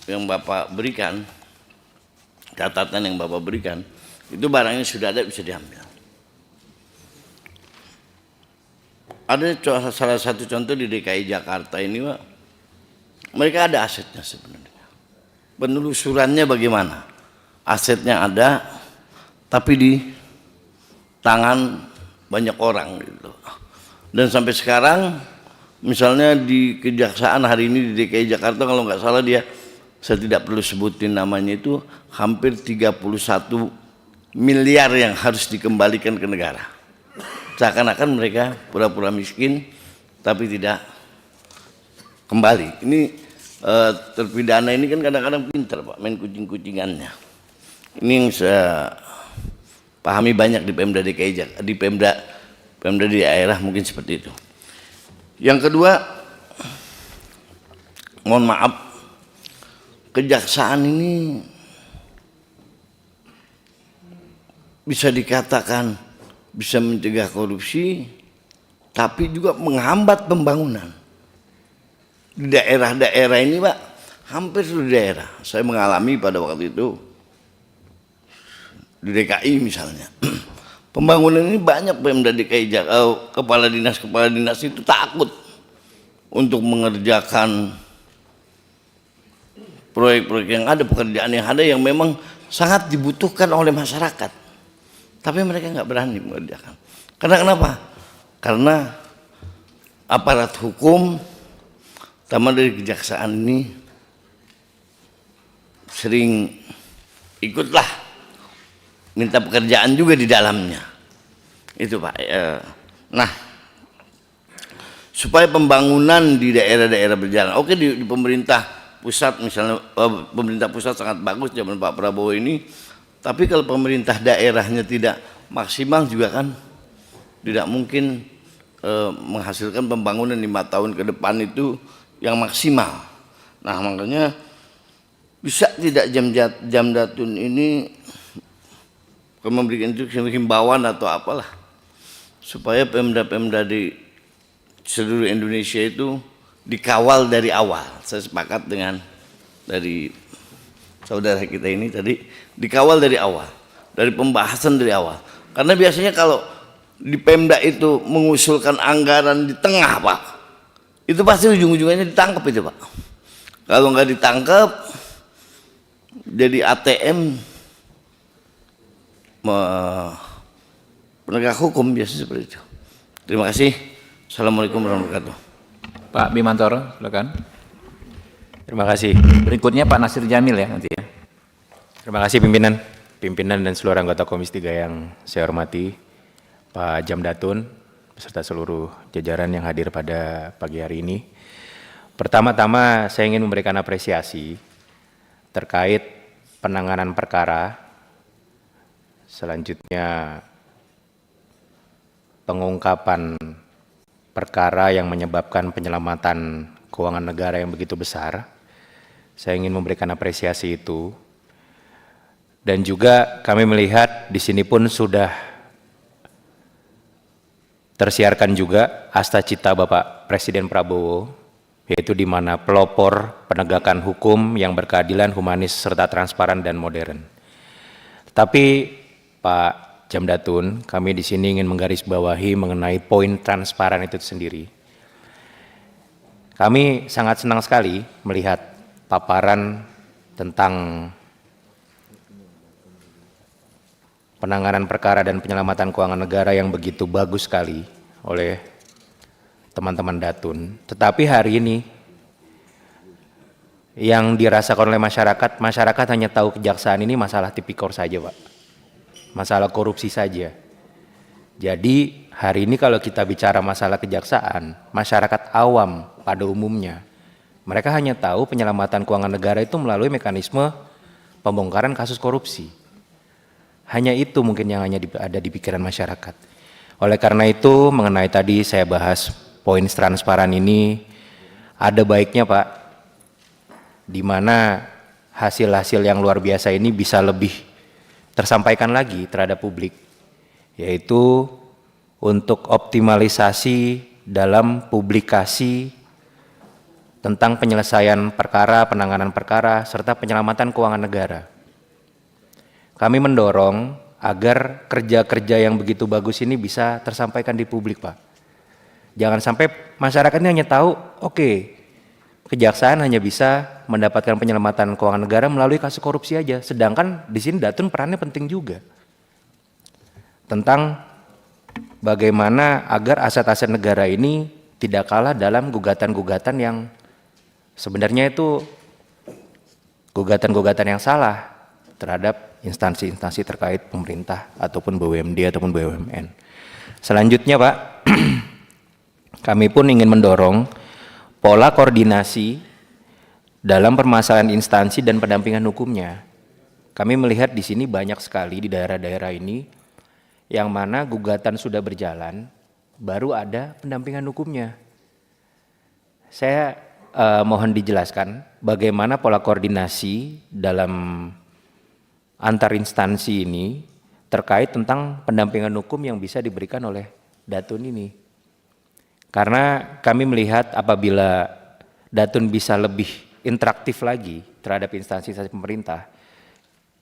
yang Bapak berikan, catatan yang Bapak berikan, itu barangnya sudah ada, bisa diambil. Ada salah satu contoh di DKI Jakarta ini, Pak, mereka ada asetnya sebenarnya. Penelusurannya bagaimana? Asetnya ada, tapi di tangan banyak orang gitu. Dan sampai sekarang, misalnya di Kejaksaan hari ini di DKI Jakarta, kalau nggak salah dia, saya tidak perlu sebutin namanya, itu hampir 31 miliar yang harus dikembalikan ke negara. Seakan-akan mereka pura-pura miskin tapi tidak kembali. Ini terpidana ini kan kadang-kadang pintar, Pak, main kucing-kucingannya. Ini yang saya pahami banyak di Pemda DKI, di Pemda di daerah mungkin seperti itu. Yang kedua, mohon maaf, Kejaksaan ini bisa dikatakan bisa mencegah korupsi, tapi juga menghambat pembangunan. Di daerah-daerah ini, Pak, hampir seluruh daerah. Saya mengalami pada waktu itu, di DKI misalnya, pembangunan ini banyak Pemda DKI Jakarta, kepala dinas itu takut untuk mengerjakan proyek-proyek yang ada, pekerjaan yang ada yang memang sangat dibutuhkan oleh masyarakat. Tapi mereka nggak berani mengerjakan. Karena kenapa? Karena aparat hukum, terutama dari Kejaksaan ini, sering ikutlah minta pekerjaan juga di dalamnya. Itu, Pak. Nah, supaya pembangunan di daerah-daerah berjalan. Oke, di pemerintah pusat misalnya, pemerintah pusat sangat bagus zaman Pak Prabowo ini. Tapi kalau pemerintah daerahnya tidak maksimal juga kan tidak mungkin menghasilkan pembangunan 5 tahun ke depan itu yang maksimal. Nah, makanya bisa tidak Jamdatun ini memberikan himbauan atau apalah supaya pemda-pemda di seluruh Indonesia itu dikawal dari awal. Saya sepakat dengan dari saudara kita ini tadi, dikawal dari awal, dari pembahasan dari awal. Karena biasanya kalau di Pemda itu mengusulkan anggaran di tengah, Pak, itu pasti ujung-ujungnya ditangkap itu, Pak. Kalau nggak ditangkap, jadi ATM penegak hukum biasa seperti itu. Terima kasih. Assalamualaikum warahmatullahi wabarakatuh. Pak Bimantoro, silakan. Terima kasih. Berikutnya Pak Nasir Jamil ya nanti ya. Terima kasih pimpinan dan seluruh anggota Komisi 3 yang saya hormati, Pak Jamdatun, beserta seluruh jajaran yang hadir pada pagi hari ini. Pertama-tama saya ingin memberikan apresiasi terkait penanganan perkara, selanjutnya pengungkapan perkara yang menyebabkan penyelamatan keuangan negara yang begitu besar. Saya ingin memberikan apresiasi itu. Dan juga kami melihat di sini pun sudah tersiarkan juga asta cita Bapak Presiden Prabowo, yaitu di mana pelopor penegakan hukum yang berkeadilan, humanis, serta transparan dan modern. Tapi Pak Jamdatun, kami di sini ingin menggarisbawahi mengenai poin transparan itu sendiri. Kami sangat senang sekali melihat paparan tentang penanganan perkara dan penyelamatan keuangan negara yang begitu bagus sekali oleh teman-teman Datun. Tetapi hari ini yang dirasakan oleh masyarakat hanya tahu Kejaksaan ini masalah tipikor saja, Pak. Masalah korupsi saja. Jadi hari ini kalau kita bicara masalah Kejaksaan, masyarakat awam pada umumnya, mereka hanya tahu penyelamatan keuangan negara itu melalui mekanisme pembongkaran kasus korupsi. Hanya itu mungkin yang ada di pikiran masyarakat. Oleh karena itu, mengenai tadi saya bahas poin transparan ini, ada baiknya Pak, di mana hasil-hasil yang luar biasa ini bisa lebih tersampaikan lagi terhadap publik, yaitu untuk optimalisasi dalam publikasi tentang penyelesaian perkara, penanganan perkara, serta penyelamatan keuangan negara. Kami mendorong agar kerja-kerja yang begitu bagus ini bisa tersampaikan di publik, Pak. Jangan sampai masyarakat ini hanya tahu, oke, kejaksaan hanya bisa mendapatkan penyelamatan keuangan negara melalui kasus korupsi aja, sedangkan di sini Datun perannya penting juga. Tentang bagaimana agar aset-aset negara ini tidak kalah dalam gugatan-gugatan yang sebenarnya itu gugatan-gugatan yang salah terhadap instansi-instansi terkait pemerintah ataupun BUMD ataupun BUMN. Selanjutnya Pak, kami pun ingin mendorong pola koordinasi dalam permasalahan instansi dan pendampingan hukumnya. Kami melihat di sini banyak sekali di daerah-daerah ini yang mana gugatan sudah berjalan, baru ada pendampingan hukumnya. Saya mohon dijelaskan bagaimana pola koordinasi dalam antar instansi ini terkait tentang pendampingan hukum yang bisa diberikan oleh Datun ini. Karena kami melihat apabila Datun bisa lebih interaktif lagi terhadap instansi-instansi pemerintah,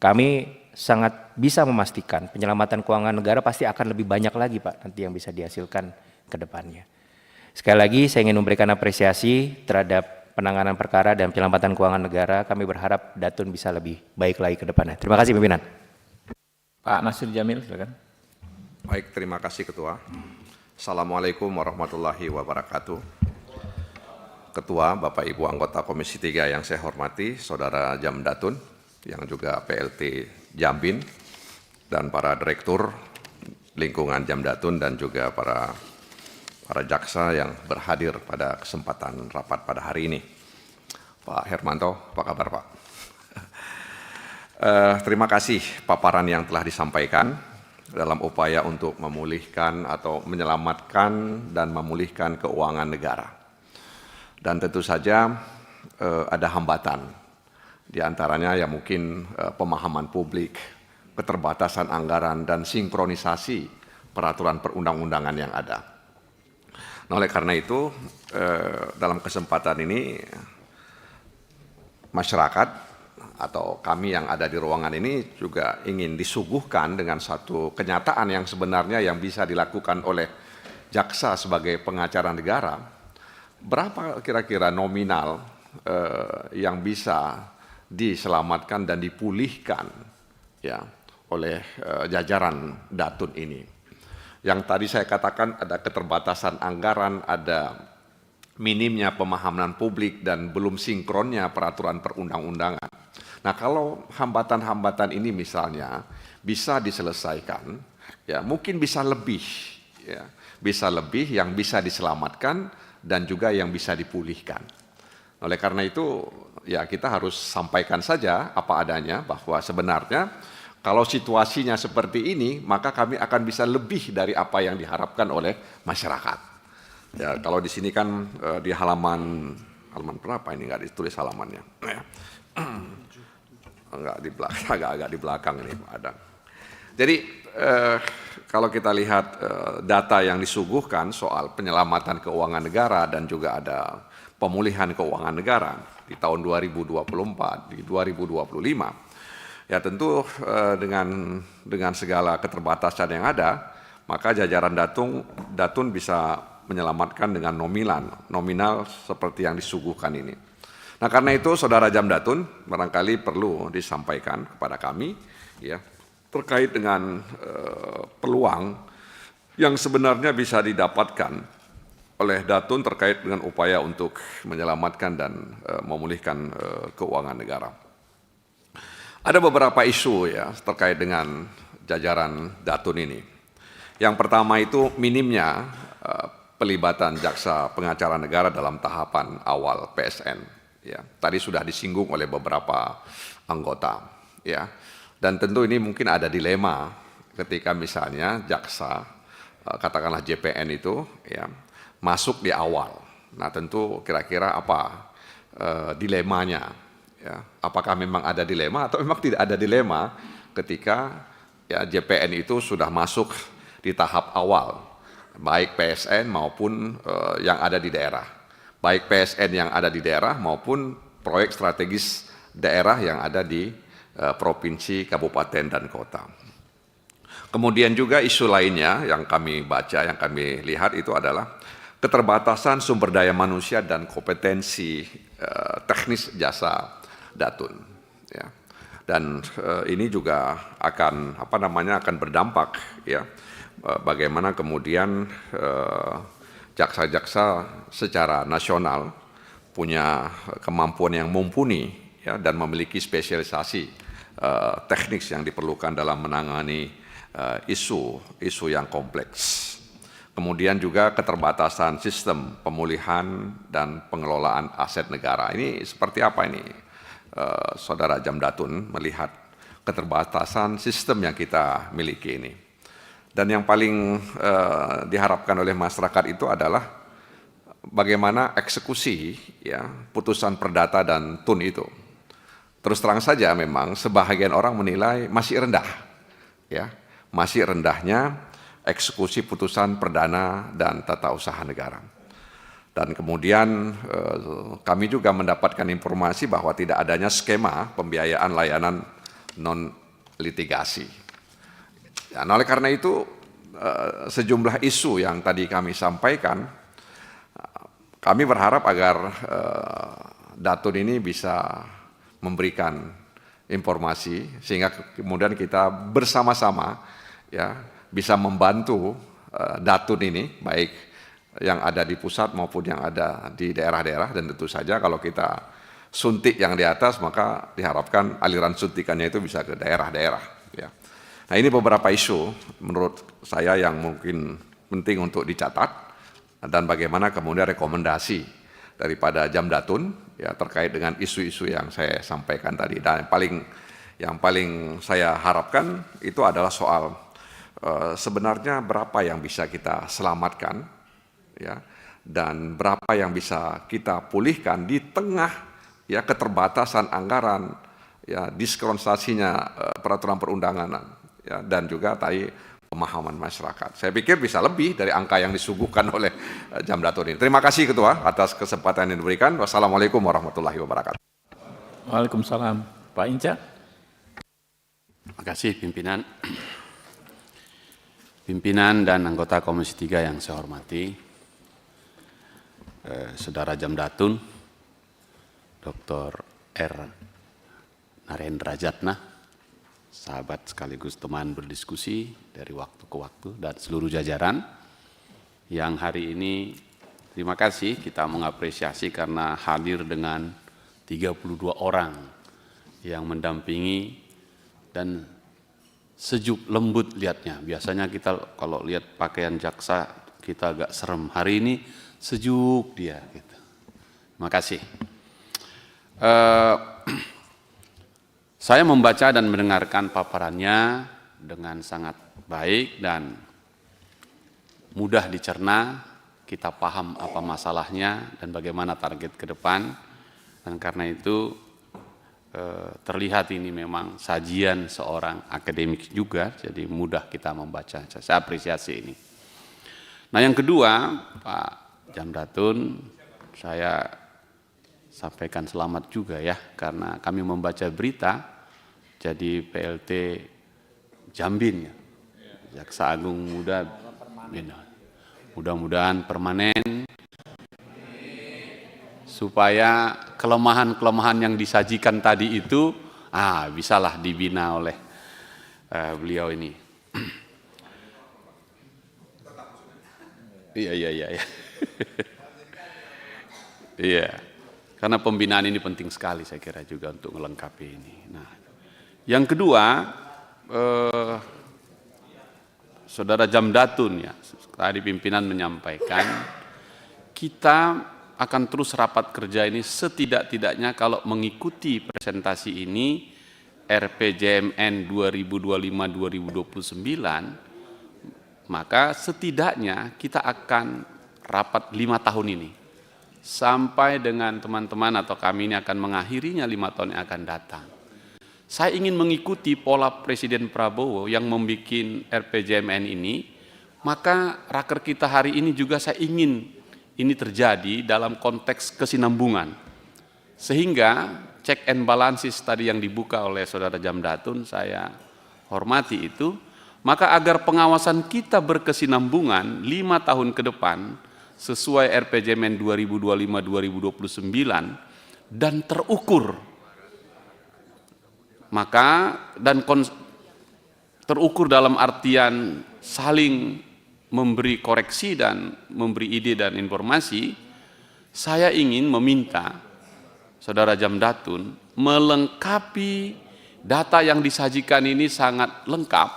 kami sangat bisa memastikan penyelamatan keuangan negara pasti akan lebih banyak lagi Pak nanti yang bisa dihasilkan ke depannya. Sekali lagi saya ingin memberikan apresiasi terhadap penanganan perkara dan penyelamatan keuangan negara. Kami berharap Datun bisa lebih baik lagi ke depannya. Terima kasih pimpinan. Pak Nasir Jamil, silakan. Baik, terima kasih Ketua. Assalamualaikum warahmatullahi wabarakatuh. Ketua, Bapak Ibu anggota Komisi 3 yang saya hormati, Saudara Jam Datun, yang juga PLT Jambin, dan para direktur lingkungan Jam Datun dan juga para jaksa yang berhadir pada kesempatan rapat pada hari ini. Pak Hermanto, apa kabar Pak? Terima kasih paparan yang telah disampaikan dalam upaya untuk memulihkan atau menyelamatkan dan memulihkan keuangan negara. Dan tentu saja ada hambatan, di antaranya ya mungkin pemahaman publik, keterbatasan anggaran, dan sinkronisasi peraturan perundang-undangan yang ada. Nah, oleh karena itu, dalam kesempatan ini, masyarakat atau kami yang ada di ruangan ini juga ingin disuguhkan dengan satu kenyataan yang sebenarnya yang bisa dilakukan oleh jaksa sebagai pengacara negara. Berapa kira-kira nominal yang bisa diselamatkan dan dipulihkan ya oleh jajaran Datun ini? Yang tadi saya katakan ada keterbatasan anggaran, ada minimnya pemahaman publik dan belum sinkronnya peraturan perundang-undangan. Nah, kalau hambatan-hambatan ini misalnya bisa diselesaikan, ya mungkin bisa lebih, ya bisa lebih yang bisa diselamatkan dan juga yang bisa dipulihkan. Oleh karena itu, ya kita harus sampaikan saja apa adanya bahwa sebenarnya kalau situasinya seperti ini, maka kami akan bisa lebih dari apa yang diharapkan oleh masyarakat. Ya, kalau di sini kan di halaman berapa ini nggak ditulis halamannya? Enggak di belakang, agak-agak di belakang ini ada. Jadi kalau kita lihat data yang disuguhkan soal penyelamatan keuangan negara dan juga ada pemulihan keuangan negara di tahun 2024, di 2025. Ya tentu dengan segala keterbatasan yang ada, maka jajaran Datun bisa menyelamatkan dengan nominal seperti yang disuguhkan ini. Nah karena itu Saudara Jam Datun barangkali perlu disampaikan kepada kami ya terkait dengan peluang yang sebenarnya bisa didapatkan oleh Datun terkait dengan upaya untuk menyelamatkan dan memulihkan keuangan negara. Ada beberapa isu ya terkait dengan jajaran Datun ini. Yang pertama itu minimnya pelibatan jaksa pengacara negara dalam tahapan awal PSN. Ya, tadi sudah disinggung oleh beberapa anggota. Ya, Dan tentu ini mungkin ada dilema ketika misalnya jaksa, katakanlah JPN itu ya masuk di awal. Nah tentu kira-kira apa dilemanya? Ya, apakah memang ada dilema atau memang tidak ada dilema ketika ya JPN itu sudah masuk di tahap awal, baik PSN maupun yang ada di daerah, baik PSN yang ada di daerah maupun proyek strategis daerah yang ada di provinsi, kabupaten, dan kota. Kemudian juga isu lainnya yang kami baca, yang kami lihat itu adalah keterbatasan sumber daya manusia dan kompetensi teknis jasa Datun. Ya. Dan ini juga akan akan berdampak ya bagaimana kemudian jaksa-jaksa secara nasional punya kemampuan yang mumpuni ya dan memiliki spesialisasi teknis yang diperlukan dalam menangani isu yang kompleks. Kemudian juga keterbatasan sistem pemulihan dan pengelolaan aset negara. Ini seperti apa ini, Saudara Jamdatun, melihat keterbatasan sistem yang kita miliki ini. Dan yang paling diharapkan oleh masyarakat itu adalah bagaimana eksekusi ya putusan perdata dan tun itu. Terus terang saja memang sebahagian orang menilai masih rendah, ya masih rendahnya eksekusi putusan perdana dan tata usaha negara. Dan kemudian kami juga mendapatkan informasi bahwa tidak adanya skema pembiayaan layanan non litigasi. Ya, oleh karena itu sejumlah isu yang tadi kami sampaikan, kami berharap agar Datun ini bisa memberikan informasi sehingga kemudian kita bersama-sama ya bisa membantu Datun ini baik yang ada di pusat maupun yang ada di daerah-daerah, dan tentu saja kalau kita suntik yang di atas maka diharapkan aliran suntikannya itu bisa ke daerah-daerah ya. Nah ini beberapa isu menurut saya yang mungkin penting untuk dicatat dan bagaimana kemudian rekomendasi daripada Jamdatun ya terkait dengan isu-isu yang saya sampaikan tadi. Dan yang paling saya harapkan itu adalah soal sebenarnya berapa yang bisa kita selamatkan ya dan berapa yang bisa kita pulihkan di tengah ya keterbatasan anggaran ya diskonsasinya peraturan perundangan ya dan juga tadi pemahaman masyarakat. Saya pikir bisa lebih dari angka yang disuguhkan oleh Jamdatun ini. Terima kasih Ketua atas kesempatan yang diberikan. Wassalamualaikum warahmatullahi wabarakatuh. Waalaikumsalam. Pak Inca. Terima kasih pimpinan. Pimpinan dan anggota Komisi 3 yang saya hormati, Saudara Jamdatun, Dr. R. Narendra Jatna, sahabat sekaligus teman berdiskusi dari waktu ke waktu, dan seluruh jajaran yang hari ini terima kasih kita mengapresiasi karena hadir dengan 32 orang yang mendampingi dan sejuk lembut lihatnya. Biasanya kita kalau lihat pakaian jaksa kita agak serem. Hari ini sejuk dia. Gitu. Terima kasih. Saya membaca dan mendengarkan paparannya dengan sangat baik dan mudah dicerna. Kita paham apa masalahnya dan bagaimana target ke depan. Dan karena itu terlihat ini memang sajian seorang akademik juga, jadi mudah kita membaca. Saya apresiasi ini. Nah yang kedua, Pak Jamdatun, saya sampaikan selamat juga ya, karena kami membaca berita, jadi PLT Jambin ya, Jaksa Agung Muda, mudah-mudahan permanen, supaya kelemahan-kelemahan yang disajikan tadi itu bisalah dibina oleh beliau ini. Iya. Iya. Karena pembinaan ini penting sekali saya kira juga untuk melengkapi ini. Nah, yang kedua, Saudara Jamdatun ya, tadi pimpinan menyampaikan kita akan terus rapat kerja ini setidak-tidaknya kalau mengikuti presentasi ini RPJMN 2025-2029, maka setidaknya kita akan rapat 5 tahun ini. Sampai dengan teman-teman atau kami ini akan mengakhirinya 5 tahun yang akan datang. Saya ingin mengikuti pola Presiden Prabowo yang membuat RPJMN ini, maka raker kita hari ini juga saya ingin ini terjadi dalam konteks kesinambungan. Sehingga check and balances tadi yang dibuka oleh Saudara Jamdatun, saya hormati itu, maka agar pengawasan kita berkesinambungan 5 tahun ke depan, sesuai RPJMN 2025-2029, dan terukur, maka terukur dalam artian saling memberi koreksi dan memberi ide dan informasi. Saya ingin meminta Saudara Jamdatun melengkapi data yang disajikan ini sangat lengkap,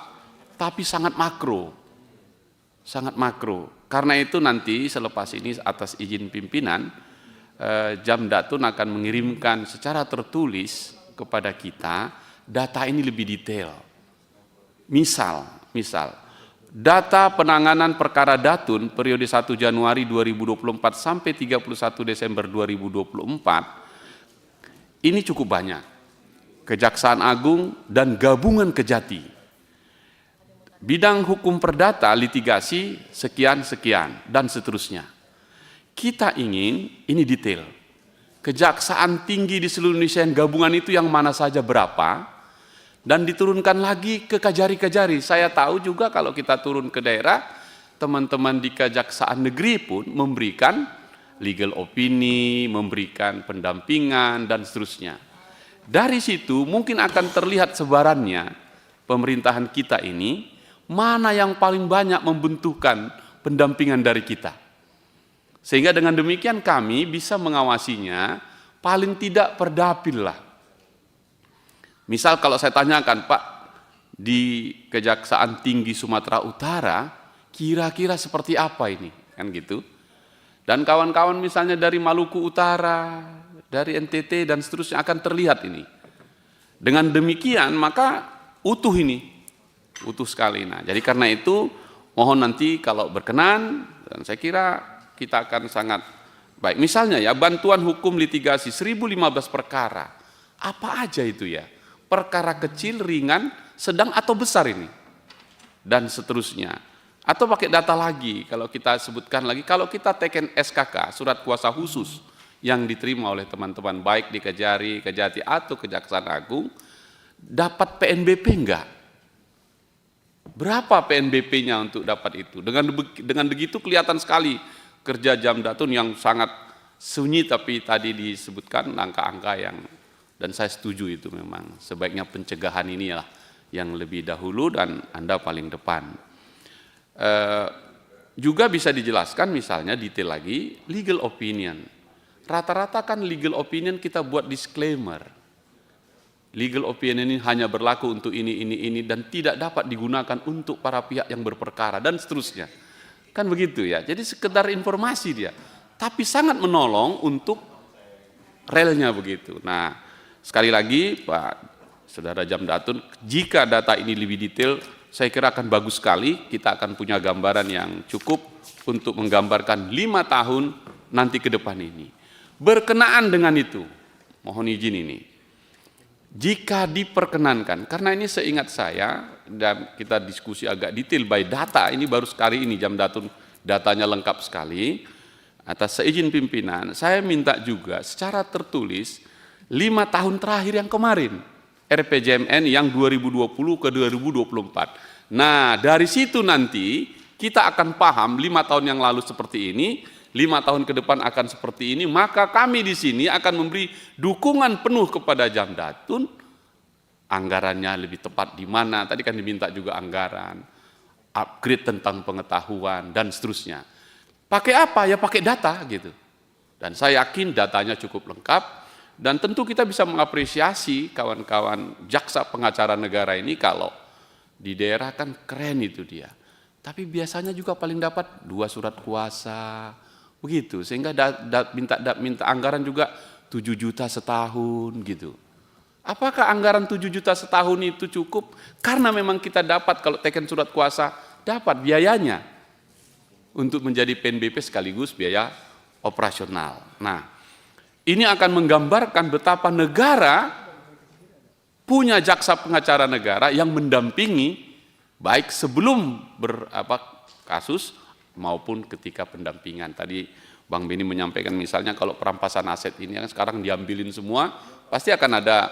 tapi sangat makro. Sangat makro. Karena itu nanti selepas ini atas izin pimpinan, Jamdatun akan mengirimkan secara tertulis kepada kita data ini lebih detail. Misal, data penanganan perkara Datun periode 1 Januari 2024 sampai 31 Desember 2024 ini cukup banyak. Kejaksaan Agung dan Gabungan Kejati. Bidang hukum perdata, litigasi, sekian, dan seterusnya. Kita ingin ini detail. Kejaksaan tinggi di seluruh Indonesia yang gabungan itu yang mana saja berapa, dan diturunkan lagi ke kejari-kejari. Saya tahu juga kalau kita turun ke daerah, teman-teman di Kejaksaan Negeri pun memberikan legal opini, memberikan pendampingan, dan seterusnya. Dari situ mungkin akan terlihat sebarannya pemerintahan kita ini, mana yang paling banyak membutuhkan pendampingan dari kita. Sehingga dengan demikian kami bisa mengawasinya paling tidak per dapil lah. Misal kalau saya tanyakan, Pak, di Kejaksaan Tinggi Sumatera Utara, kira-kira seperti apa ini? Kan gitu. Dan kawan-kawan misalnya dari Maluku Utara, dari NTT dan seterusnya akan terlihat ini. Dengan demikian maka utuh ini. Utuh sekali. Nah, jadi karena itu mohon nanti kalau berkenan, dan saya kira kita akan sangat baik. Misalnya ya, bantuan hukum litigasi 1015 perkara. Apa aja itu ya? Perkara kecil, ringan, sedang atau besar ini. Dan seterusnya. Atau pakai data lagi, kalau kita sebutkan lagi, kalau kita teken SKK, surat kuasa khusus, yang diterima oleh teman-teman baik di Kejari, Kejati atau Kejaksaan Agung, dapat PNBP enggak? Berapa PNBP-nya untuk dapat itu? Dengan begitu kelihatan sekali kerja Jamdatun yang sangat sunyi, tapi tadi disebutkan angka-angka yang, dan saya setuju itu memang sebaiknya pencegahan inilah yang lebih dahulu dan Anda paling depan. Juga bisa dijelaskan misalnya detail lagi legal opinion. Rata-rata kan legal opinion kita buat disclaimer. Legal opinion ini hanya berlaku untuk ini dan tidak dapat digunakan untuk para pihak yang berperkara dan seterusnya. Kan begitu ya. Jadi sekedar informasi dia, tapi sangat menolong untuk relnya begitu. Nah, sekali lagi Pak Saudara Jamdatun, jika data ini lebih detail, saya kira akan bagus sekali. Kita akan punya gambaran yang cukup untuk menggambarkan 5 tahun nanti ke depan ini. Berkenaan dengan itu, mohon izin ini, jika diperkenankan, karena ini seingat saya, dan kita diskusi agak detail by data, ini baru sekali ini Jamdatun datanya lengkap sekali, atas seizin pimpinan, saya minta juga secara tertulis 5 tahun terakhir yang kemarin, RPJMN yang 2020 ke 2024. Nah, dari situ nanti kita akan paham 5 tahun yang lalu seperti ini, 5 tahun ke depan akan seperti ini, maka kami di sini akan memberi dukungan penuh kepada Jamdatun. Anggarannya lebih tepat di mana, tadi kan diminta juga anggaran, upgrade tentang pengetahuan, dan seterusnya. Pakai apa? Ya pakai data gitu. Dan saya yakin datanya cukup lengkap, dan tentu kita bisa mengapresiasi kawan-kawan jaksa pengacara negara ini kalau di daerah kan keren itu dia. Tapi biasanya juga paling dapat 2 surat kuasa, begitu, sehingga minta anggaran juga 7 juta setahun gitu. Apakah anggaran 7 juta setahun itu cukup? Karena memang kita dapat, kalau teken surat kuasa, dapat biayanya untuk menjadi PNBP sekaligus biaya operasional. Nah, ini akan menggambarkan betapa negara punya jaksa pengacara negara yang mendampingi baik sebelum kasus maupun ketika pendampingan. Tadi Bang Beni menyampaikan misalnya kalau perampasan aset ini kan sekarang diambilin semua, pasti akan ada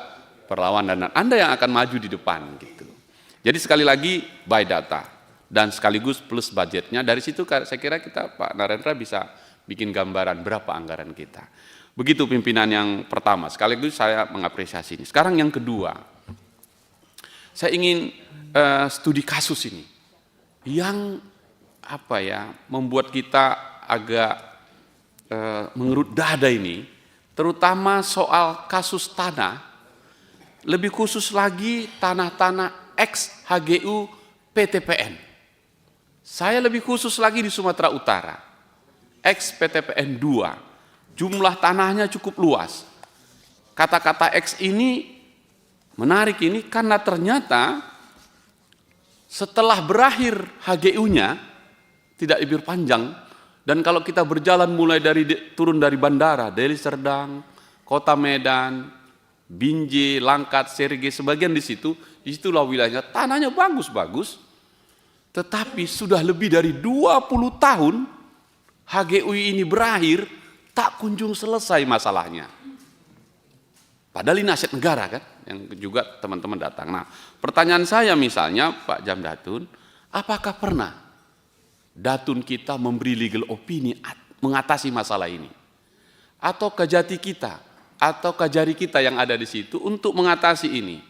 perlawanan dan Anda yang akan maju di depan gitu. Jadi sekali lagi by data dan sekaligus plus budgetnya, dari situ saya kira kita Pak Narendra bisa bikin gambaran berapa anggaran kita. Begitu pimpinan yang pertama, sekaligus saya mengapresiasi ini. Sekarang yang kedua, saya ingin studi kasus ini yang membuat kita agak mengerut dada ini, terutama soal kasus tanah, lebih khusus lagi tanah-tanah ex HGU PTPN. Saya lebih khusus lagi di Sumatera Utara, ex PTPN 2, jumlah tanahnya cukup luas. Kata-kata ex ini menarik ini karena ternyata setelah berakhir HGU-nya tidak diperpanjang. Dan kalau kita berjalan mulai turun dari bandara, Deli Serdang, Kota Medan, Binjai, Langkat, Sergei, sebagian di situlah wilayahnya, tanahnya bagus-bagus, tetapi sudah lebih dari 20 tahun HGUI ini berakhir, tak kunjung selesai masalahnya. Padahal ini aset negara kan, yang juga teman-teman datang. Nah, pertanyaan saya misalnya Pak Jamdatun, apakah pernah Datun kita memberi legal opini mengatasi masalah ini? Atau Kajati kita, atau Kajari kita yang ada di situ untuk mengatasi ini?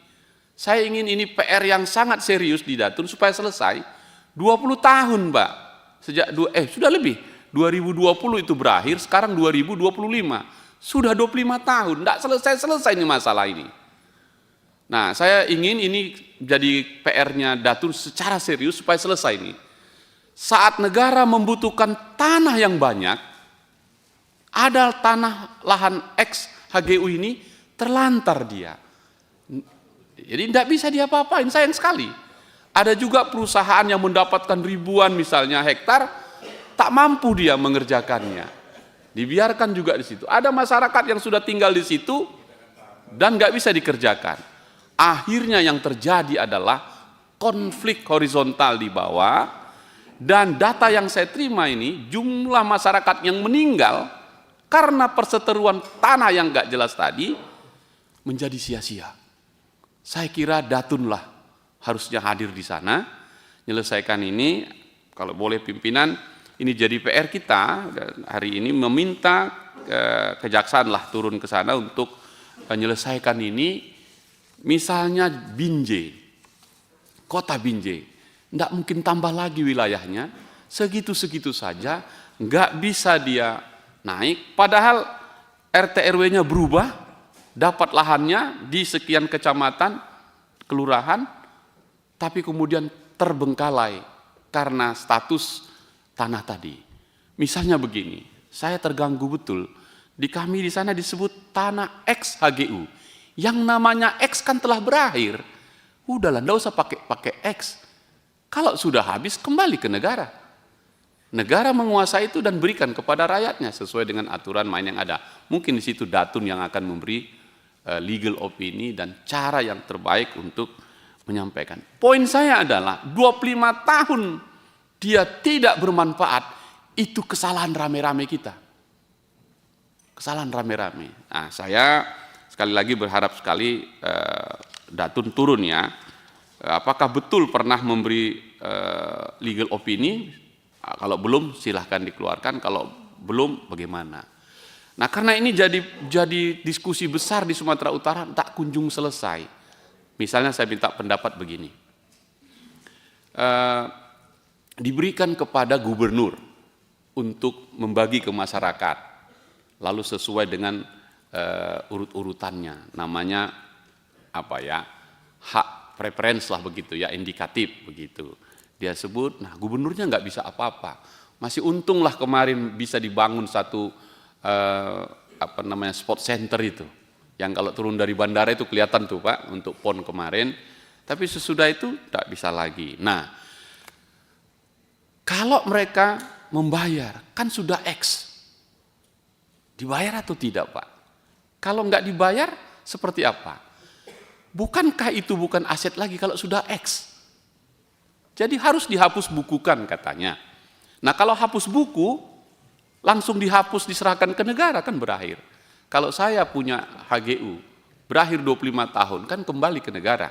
Saya ingin ini PR yang sangat serius di Datun supaya selesai. 20 tahun Pak, sudah lebih, 2020 itu berakhir, sekarang 2025. Sudah 25 tahun, tidak selesai-selesai ini masalah ini. Nah, saya ingin ini jadi PR-nya Datun secara serius supaya selesai ini. Saat negara membutuhkan tanah yang banyak, ada tanah lahan ex HGU ini terlantar dia. Jadi tidak bisa diapa-apain, sayang sekali. Ada juga perusahaan yang mendapatkan ribuan misalnya hektar, tak mampu dia mengerjakannya. Dibiarkan juga di situ. Ada masyarakat yang sudah tinggal di situ dan nggak bisa dikerjakan. Akhirnya yang terjadi adalah konflik horizontal di bawah. Dan data yang saya terima ini, jumlah masyarakat yang meninggal karena perseteruan tanah yang gak jelas tadi, menjadi sia-sia. Saya kira Datunlah harusnya hadir di sana, menyelesaikan ini. Kalau boleh pimpinan, ini jadi PR kita, dan hari ini meminta kejaksaan lah turun ke sana untuk menyelesaikan ini. Misalnya Binjai, kota Binjai, tidak mungkin tambah lagi wilayahnya, segitu-segitu saja, nggak bisa dia naik, padahal RT RW-nya berubah, dapat lahannya di sekian kecamatan, kelurahan, tapi kemudian terbengkalai karena status tanah tadi. Misalnya begini, saya terganggu betul, di kami di sana disebut tanah ex HGU, yang namanya ex kan telah berakhir, udahlah, nggak usah pakai ex. Kalau sudah habis, kembali ke negara. Negara menguasai itu dan berikan kepada rakyatnya sesuai dengan aturan main yang ada. Mungkin di situ Datun yang akan memberi legal opini dan cara yang terbaik untuk menyampaikan. Poin saya adalah 25 tahun dia tidak bermanfaat, itu kesalahan rame-rame kita. Kesalahan rame-rame. Nah, saya sekali lagi berharap sekali Datun turun ya. Apakah betul pernah memberi legal opini? Kalau belum silahkan dikeluarkan, kalau belum bagaimana? Nah, karena ini jadi diskusi besar di Sumatera Utara tak kunjung selesai. Misalnya saya minta pendapat begini. Diberikan kepada gubernur untuk membagi ke masyarakat, lalu sesuai dengan urut-urutannya, namanya hak preference lah begitu ya, indikatif begitu. Dia sebut, nah gubernurnya nggak bisa apa-apa. Masih untunglah kemarin bisa dibangun satu sport center itu. Yang kalau turun dari bandara itu kelihatan tuh Pak, untuk PON kemarin. Tapi sesudah itu tidak bisa lagi. Nah, kalau mereka membayar, kan sudah X. Dibayar atau tidak Pak? Kalau nggak dibayar, seperti apa? Bukankah itu bukan aset lagi kalau sudah X? Jadi harus dihapus bukukan katanya. Nah kalau hapus buku, langsung dihapus diserahkan ke negara kan berakhir. Kalau saya punya HGU, berakhir 25 tahun, kan kembali ke negara.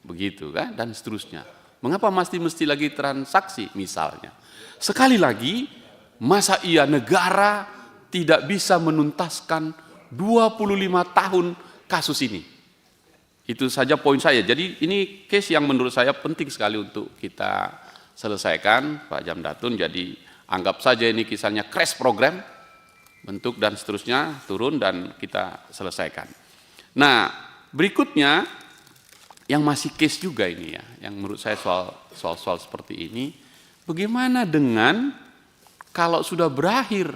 Begitu kan, dan seterusnya. Mengapa mesti lagi transaksi misalnya? Sekali lagi, masa iya negara tidak bisa menuntaskan 25 tahun kasus ini? Itu saja poin saya. Jadi ini case yang menurut saya penting sekali untuk kita selesaikan, Pak Jamdatun. Jadi anggap saja ini kisahnya crash program, bentuk dan seterusnya turun dan kita selesaikan. Nah, berikutnya yang masih case juga ini ya, yang menurut saya soal seperti ini, bagaimana dengan kalau sudah berakhir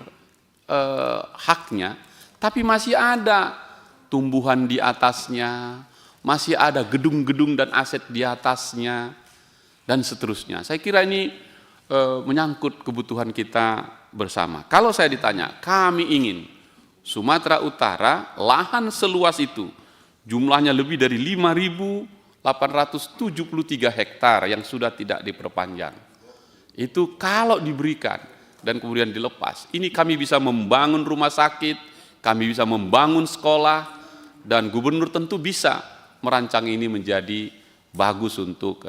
haknya, tapi masih ada tumbuhan di atasnya, masih ada gedung-gedung dan aset di atasnya, dan seterusnya. Saya kira ini menyangkut kebutuhan kita bersama. Kalau saya ditanya, kami ingin Sumatera Utara, lahan seluas itu, jumlahnya lebih dari 5.873 hektar yang sudah tidak diperpanjang. Itu kalau diberikan dan kemudian dilepas, ini kami bisa membangun rumah sakit, kami bisa membangun sekolah, dan gubernur tentu bisa merancang ini menjadi bagus untuk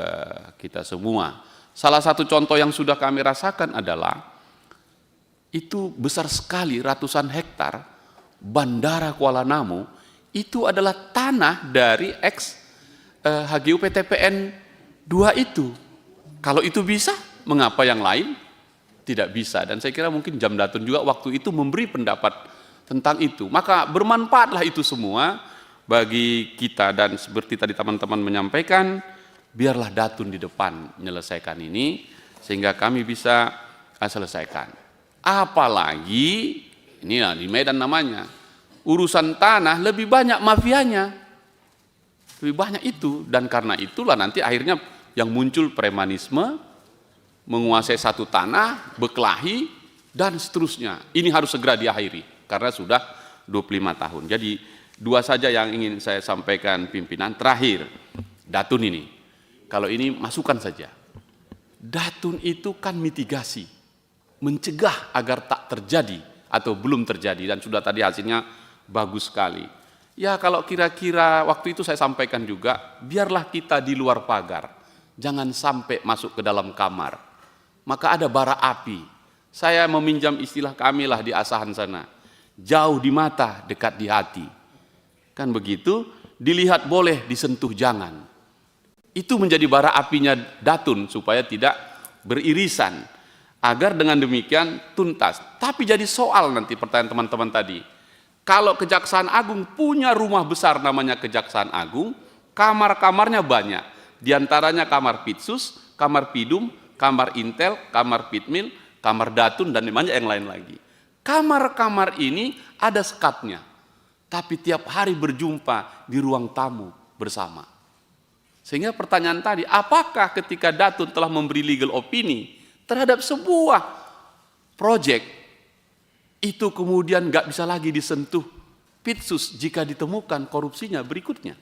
kita semua. Salah satu contoh yang sudah kami rasakan adalah itu besar sekali, ratusan hektar Bandara Kuala Namu itu adalah tanah dari ex HGU PTPN 2 itu. Kalau itu bisa, mengapa yang lain tidak bisa? Dan saya kira mungkin Jamdatun juga waktu itu memberi pendapat tentang itu. Maka bermanfaatlah itu semua bagi kita, dan seperti tadi teman-teman menyampaikan, biarlah Datun di depan menyelesaikan ini sehingga kami bisa selesaikan. Apalagi ini ya, di Medan namanya urusan tanah lebih banyak mafianya, lebih banyak itu, dan karena itulah nanti akhirnya yang muncul premanisme, menguasai satu tanah, berkelahi dan seterusnya. Ini harus segera diakhiri karena sudah 25 tahun. Jadi dua saja yang ingin saya sampaikan pimpinan. Terakhir, Datun ini. Kalau ini masukan saja. Datun itu kan mitigasi, mencegah agar tak terjadi atau belum terjadi, dan sudah tadi hasilnya bagus sekali. Ya kalau kira-kira waktu itu saya sampaikan juga, biarlah kita di luar pagar, jangan sampai masuk ke dalam kamar. Maka ada bara api. Saya meminjam istilah kami lah di Asahan sana. Jauh di mata, dekat di hati. Kan begitu, dilihat boleh, disentuh jangan. Itu menjadi bara apinya Datun supaya tidak beririsan, agar dengan demikian tuntas. Tapi jadi soal nanti pertanyaan teman-teman tadi, kalau Kejaksaan Agung punya rumah besar namanya Kejaksaan Agung, kamar-kamarnya banyak, diantaranya kamar Pitsus, kamar Pidum, kamar Intel, kamar Pitmil, kamar Datun, dan banyak yang lain lagi. Kamar-kamar ini ada sekatnya, tapi tiap hari berjumpa di ruang tamu bersama. Sehingga pertanyaan tadi, apakah ketika Datun telah memberi legal opini terhadap sebuah proyek, itu kemudian nggak bisa lagi disentuh Pitsus jika ditemukan korupsinya berikutnya?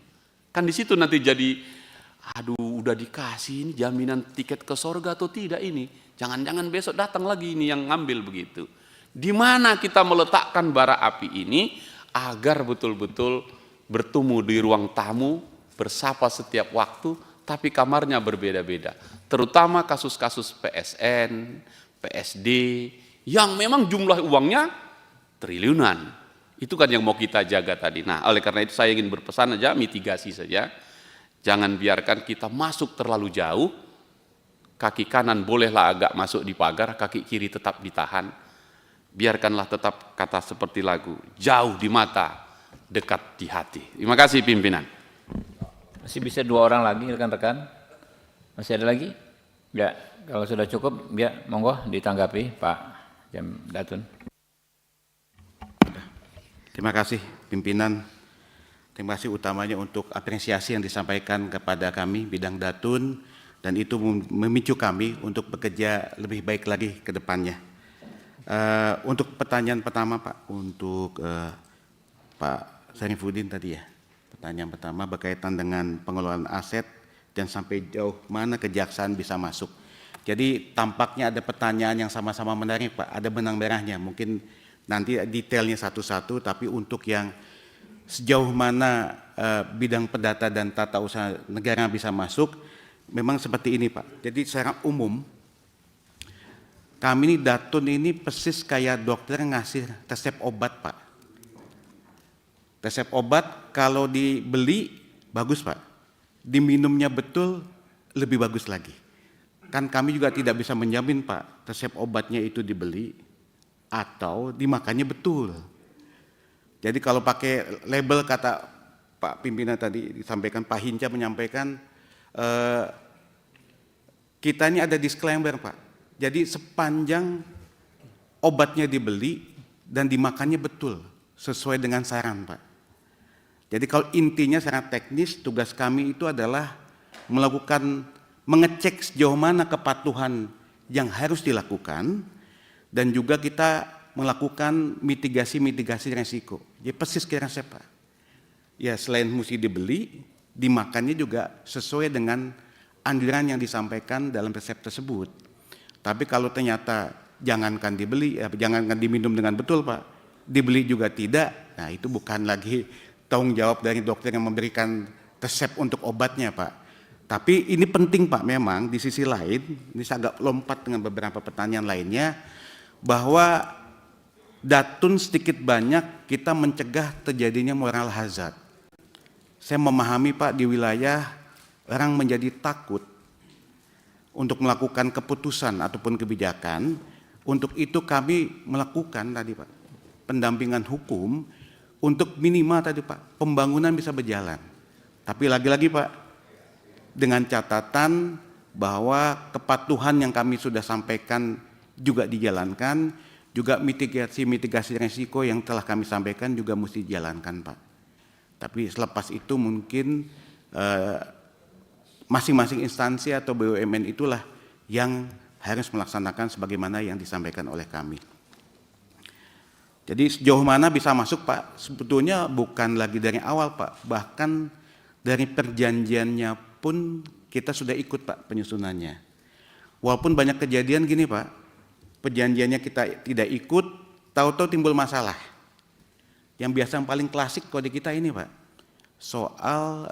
Kan di situ nanti jadi, aduh udah dikasih ini jaminan tiket ke sorga atau tidak ini? Jangan-jangan besok datang lagi ini yang ngambil begitu. Di mana kita meletakkan bara api ini agar betul-betul bertemu di ruang tamu, bersapa setiap waktu, tapi kamarnya berbeda-beda. Terutama kasus-kasus PSN, PSD, yang memang jumlah uangnya triliunan. Itu kan yang mau kita jaga tadi. Nah, oleh karena itu saya ingin berpesan aja, mitigasi saja. Jangan biarkan kita masuk terlalu jauh. Kaki kanan bolehlah agak masuk di pagar, kaki kiri tetap ditahan. Biarkanlah tetap kata seperti lagu, jauh di mata, dekat di hati. Terima kasih pimpinan. Masih bisa 2 orang lagi rekan-rekan? Masih ada lagi? Ya, kalau sudah cukup, ya monggo ditanggapi Pak Jamdatun. Terima kasih pimpinan. Terima kasih utamanya untuk apresiasi yang disampaikan kepada kami bidang Datun, dan itu memicu kami untuk bekerja lebih baik lagi ke depannya. Untuk pertanyaan pertama Pak, untuk Pak Syarifudin tadi ya, pertanyaan pertama berkaitan dengan pengelolaan aset dan sampai jauh mana kejaksaan bisa masuk. Jadi tampaknya ada pertanyaan yang sama-sama menarik Pak, ada benang merahnya, mungkin nanti detailnya satu-satu, tapi untuk yang sejauh mana bidang perdata dan tata usaha negara bisa masuk, memang seperti ini Pak. Jadi secara umum, kami ini Datun ini persis kayak dokter ngasih resep obat Pak. Resep obat kalau dibeli bagus Pak, diminumnya betul lebih bagus lagi. Kan kami juga tidak bisa menjamin Pak, resep obatnya itu dibeli atau dimakannya betul. Jadi kalau pakai label, kata Pak pimpinan tadi disampaikan, Pak Hinca menyampaikan, kita ini ada disclaimer Pak. Jadi sepanjang obatnya dibeli dan dimakannya betul sesuai dengan saran Pak. Jadi kalau intinya secara teknis tugas kami itu adalah mengecek sejauh mana kepatuhan yang harus dilakukan, dan juga kita melakukan mitigasi resiko. Jadi persis kayak resep Pak. Ya selain mesti dibeli, dimakannya juga sesuai dengan anjuran yang disampaikan dalam resep tersebut. Tapi kalau ternyata jangankan dibeli, jangankan diminum dengan betul Pak, dibeli juga tidak, nah itu bukan lagi tanggung jawab dari dokter yang memberikan resep untuk obatnya Pak. Tapi ini penting Pak, memang di sisi lain, ini saya agak lompat dengan beberapa pertanyaan lainnya, bahwa Datun sedikit banyak kita mencegah terjadinya moral hazard. Saya memahami Pak, di wilayah orang menjadi takut untuk melakukan keputusan ataupun kebijakan. Untuk itu kami melakukan tadi Pak, pendampingan hukum untuk minimal tadi Pak, pembangunan bisa berjalan. Tapi lagi-lagi Pak, dengan catatan bahwa kepatuhan yang kami sudah sampaikan juga dijalankan, juga mitigasi resiko yang telah kami sampaikan juga mesti dijalankan Pak. Tapi selepas itu mungkin masing-masing instansi atau BUMN itulah yang harus melaksanakan sebagaimana yang disampaikan oleh kami. Jadi sejauh mana bisa masuk Pak, sebetulnya bukan lagi dari awal Pak, bahkan dari perjanjiannya pun kita sudah ikut Pak penyusunannya. Walaupun banyak kejadian gini Pak, perjanjiannya kita tidak ikut, tahu-tahu timbul masalah. Yang biasa yang paling klasik kode kita ini Pak, soal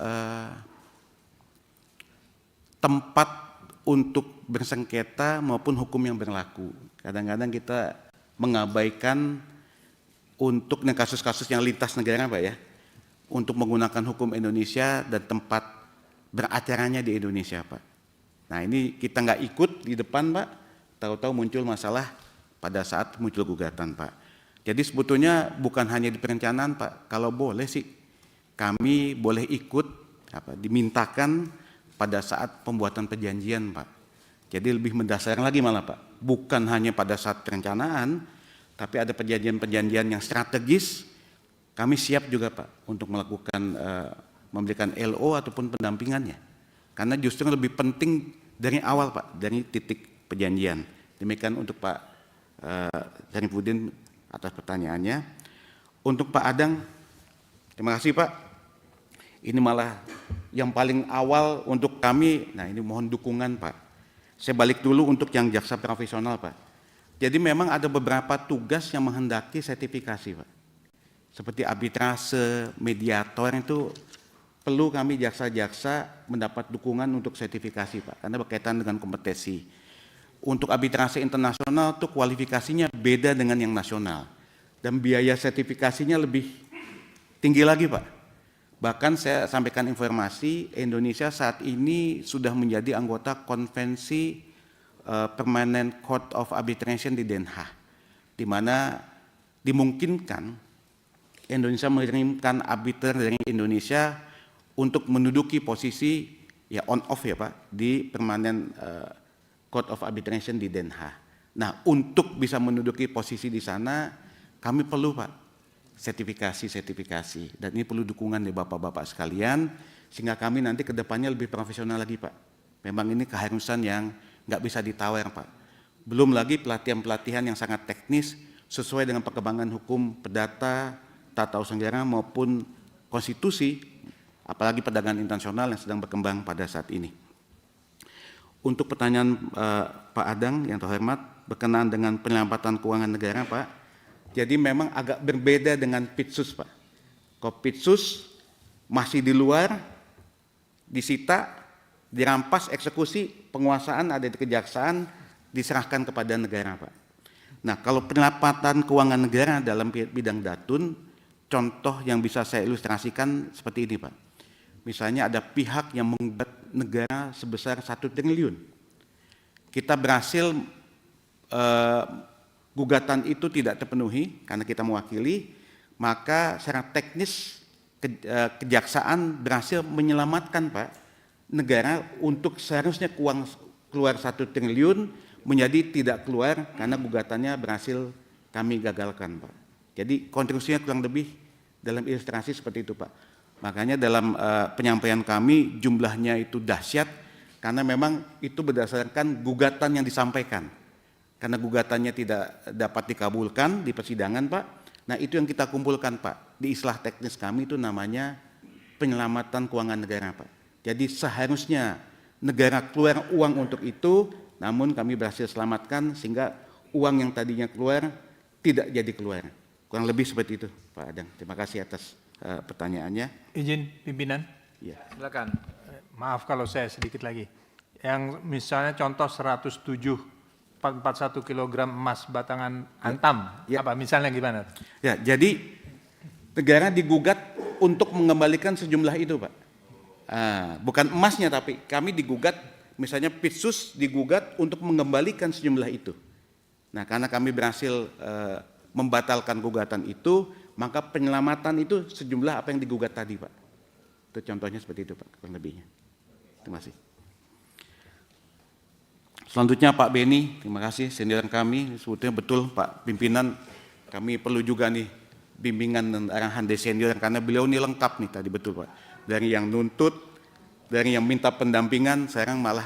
tempat untuk bersengketa maupun hukum yang berlaku. Kadang-kadang kita mengabaikan untuk kasus-kasus yang lintas negara Pak ya, untuk menggunakan hukum Indonesia dan tempat beracaranya di Indonesia Pak. Nah ini kita nggak ikut di depan Pak, tahu-tahu muncul masalah pada saat muncul gugatan Pak. Jadi sebetulnya bukan hanya di perencanaan Pak, kalau boleh sih kami boleh ikut dimintakan pada saat pembuatan perjanjian Pak. Jadi lebih mendasar lagi malah Pak, bukan hanya pada saat perencanaan, tapi ada perjanjian-perjanjian yang strategis, kami siap juga Pak untuk melakukan memberikan LO ataupun pendampingannya. Karena justru lebih penting dari awal Pak, dari titik perjanjian. Demikian untuk Pak Syarifudin atas pertanyaannya. Untuk Pak Adang, terima kasih Pak. Ini malah yang paling awal untuk kami, nah ini mohon dukungan Pak. Saya balik dulu untuk yang jaksa profesional Pak. Jadi memang ada beberapa tugas yang menghendaki sertifikasi Pak. Seperti arbitrase, mediator itu perlu kami jaksa-jaksa mendapat dukungan untuk sertifikasi Pak, karena berkaitan dengan kompetensi. Untuk arbitrase internasional itu kualifikasinya beda dengan yang nasional, dan biaya sertifikasinya lebih tinggi lagi Pak. Bahkan saya sampaikan informasi, Indonesia saat ini sudah menjadi anggota konvensi Permanent Court of Arbitration di Den Haag, di mana dimungkinkan Indonesia mengirimkan arbiter dari Indonesia untuk menduduki posisi ya on off ya Pak di Permanent Court of Arbitration di Den Haag. Nah, untuk bisa menduduki posisi di sana, kami perlu Pak sertifikasi. Dan ini perlu dukungan dari Bapak-Bapak sekalian, sehingga kami nanti ke depannya lebih profesional lagi Pak. Memang ini keharusan yang nggak bisa ditawar Pak. Belum lagi pelatihan-pelatihan yang sangat teknis, sesuai dengan perkembangan hukum perdata, tata usaha negara maupun konstitusi, apalagi perdagangan internasional yang sedang berkembang pada saat ini. Untuk pertanyaan Pak Adang yang terhormat berkenaan dengan penyelamatan keuangan negara Pak, jadi memang agak berbeda dengan Pitsus Pak. Kalau Pitsus masih di luar, disita, dirampas, eksekusi, penguasaan ada di kejaksaan, diserahkan kepada negara Pak. Nah kalau penyelamatan keuangan negara dalam bidang datun, contoh yang bisa saya ilustrasikan seperti ini Pak. Misalnya ada pihak yang menggugat negara sebesar 1 triliun. Kita berhasil gugatan itu tidak terpenuhi karena kita mewakili, maka secara teknis kejaksaan berhasil menyelamatkan Pak negara untuk seharusnya uang keluar 1 triliun menjadi tidak keluar karena gugatannya berhasil kami gagalkan Pak. Jadi kontribusinya kurang lebih dalam ilustrasi seperti itu Pak. Makanya dalam penyampaian kami jumlahnya itu dahsyat karena memang itu berdasarkan gugatan yang disampaikan. Karena gugatannya tidak dapat dikabulkan di persidangan Pak. Nah itu yang kita kumpulkan Pak. Di istilah teknis kami itu namanya penyelamatan keuangan negara Pak. Jadi seharusnya negara keluar uang untuk itu, namun kami berhasil selamatkan sehingga uang yang tadinya keluar tidak jadi keluar. Kurang lebih seperti itu Pak Adang. Terima kasih atas pertanyaannya. Izin pimpinan. Ya. Silakan. Maaf kalau saya sedikit lagi. Yang misalnya contoh 107,41 kg emas batangan antam, Ya. apa misalnya gimana? Ya, jadi negara digugat untuk mengembalikan sejumlah itu, Pak. Bukan emasnya, tapi kami digugat, misalnya Pitsus digugat untuk mengembalikan sejumlah itu. Nah, karena kami berhasil membatalkan gugatan itu, maka penyelamatan itu sejumlah apa yang digugat tadi, Pak. Itu contohnya seperti itu, Pak, kurang lebihnya. Terima kasih. Selanjutnya Pak Beni, terima kasih senior kami, sebetulnya betul Pak Pimpinan, kami perlu juga nih bimbingan dan arahan dari senior, karena beliau ini lengkap nih tadi betul Pak. Dari yang nuntut, dari yang minta pendampingan, sekarang malah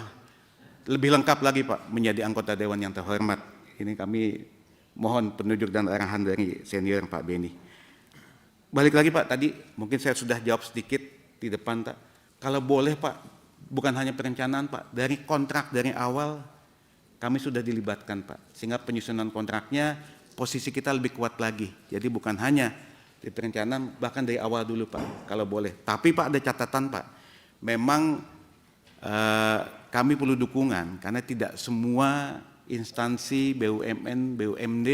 lebih lengkap lagi Pak, menjadi anggota Dewan yang terhormat. Ini kami mohon penunjuk dan arahan dari senior Pak Beni. Balik lagi Pak, tadi mungkin saya sudah jawab sedikit di depan Pak. Kalau boleh Pak, bukan hanya perencanaan Pak, dari kontrak dari awal kami sudah dilibatkan Pak. Sehingga penyusunan kontraknya posisi kita lebih kuat lagi. Jadi bukan hanya di perencanaan, bahkan dari awal dulu Pak, kalau boleh. Tapi Pak ada catatan Pak, memang kami perlu dukungan karena tidak semua instansi BUMN, BUMD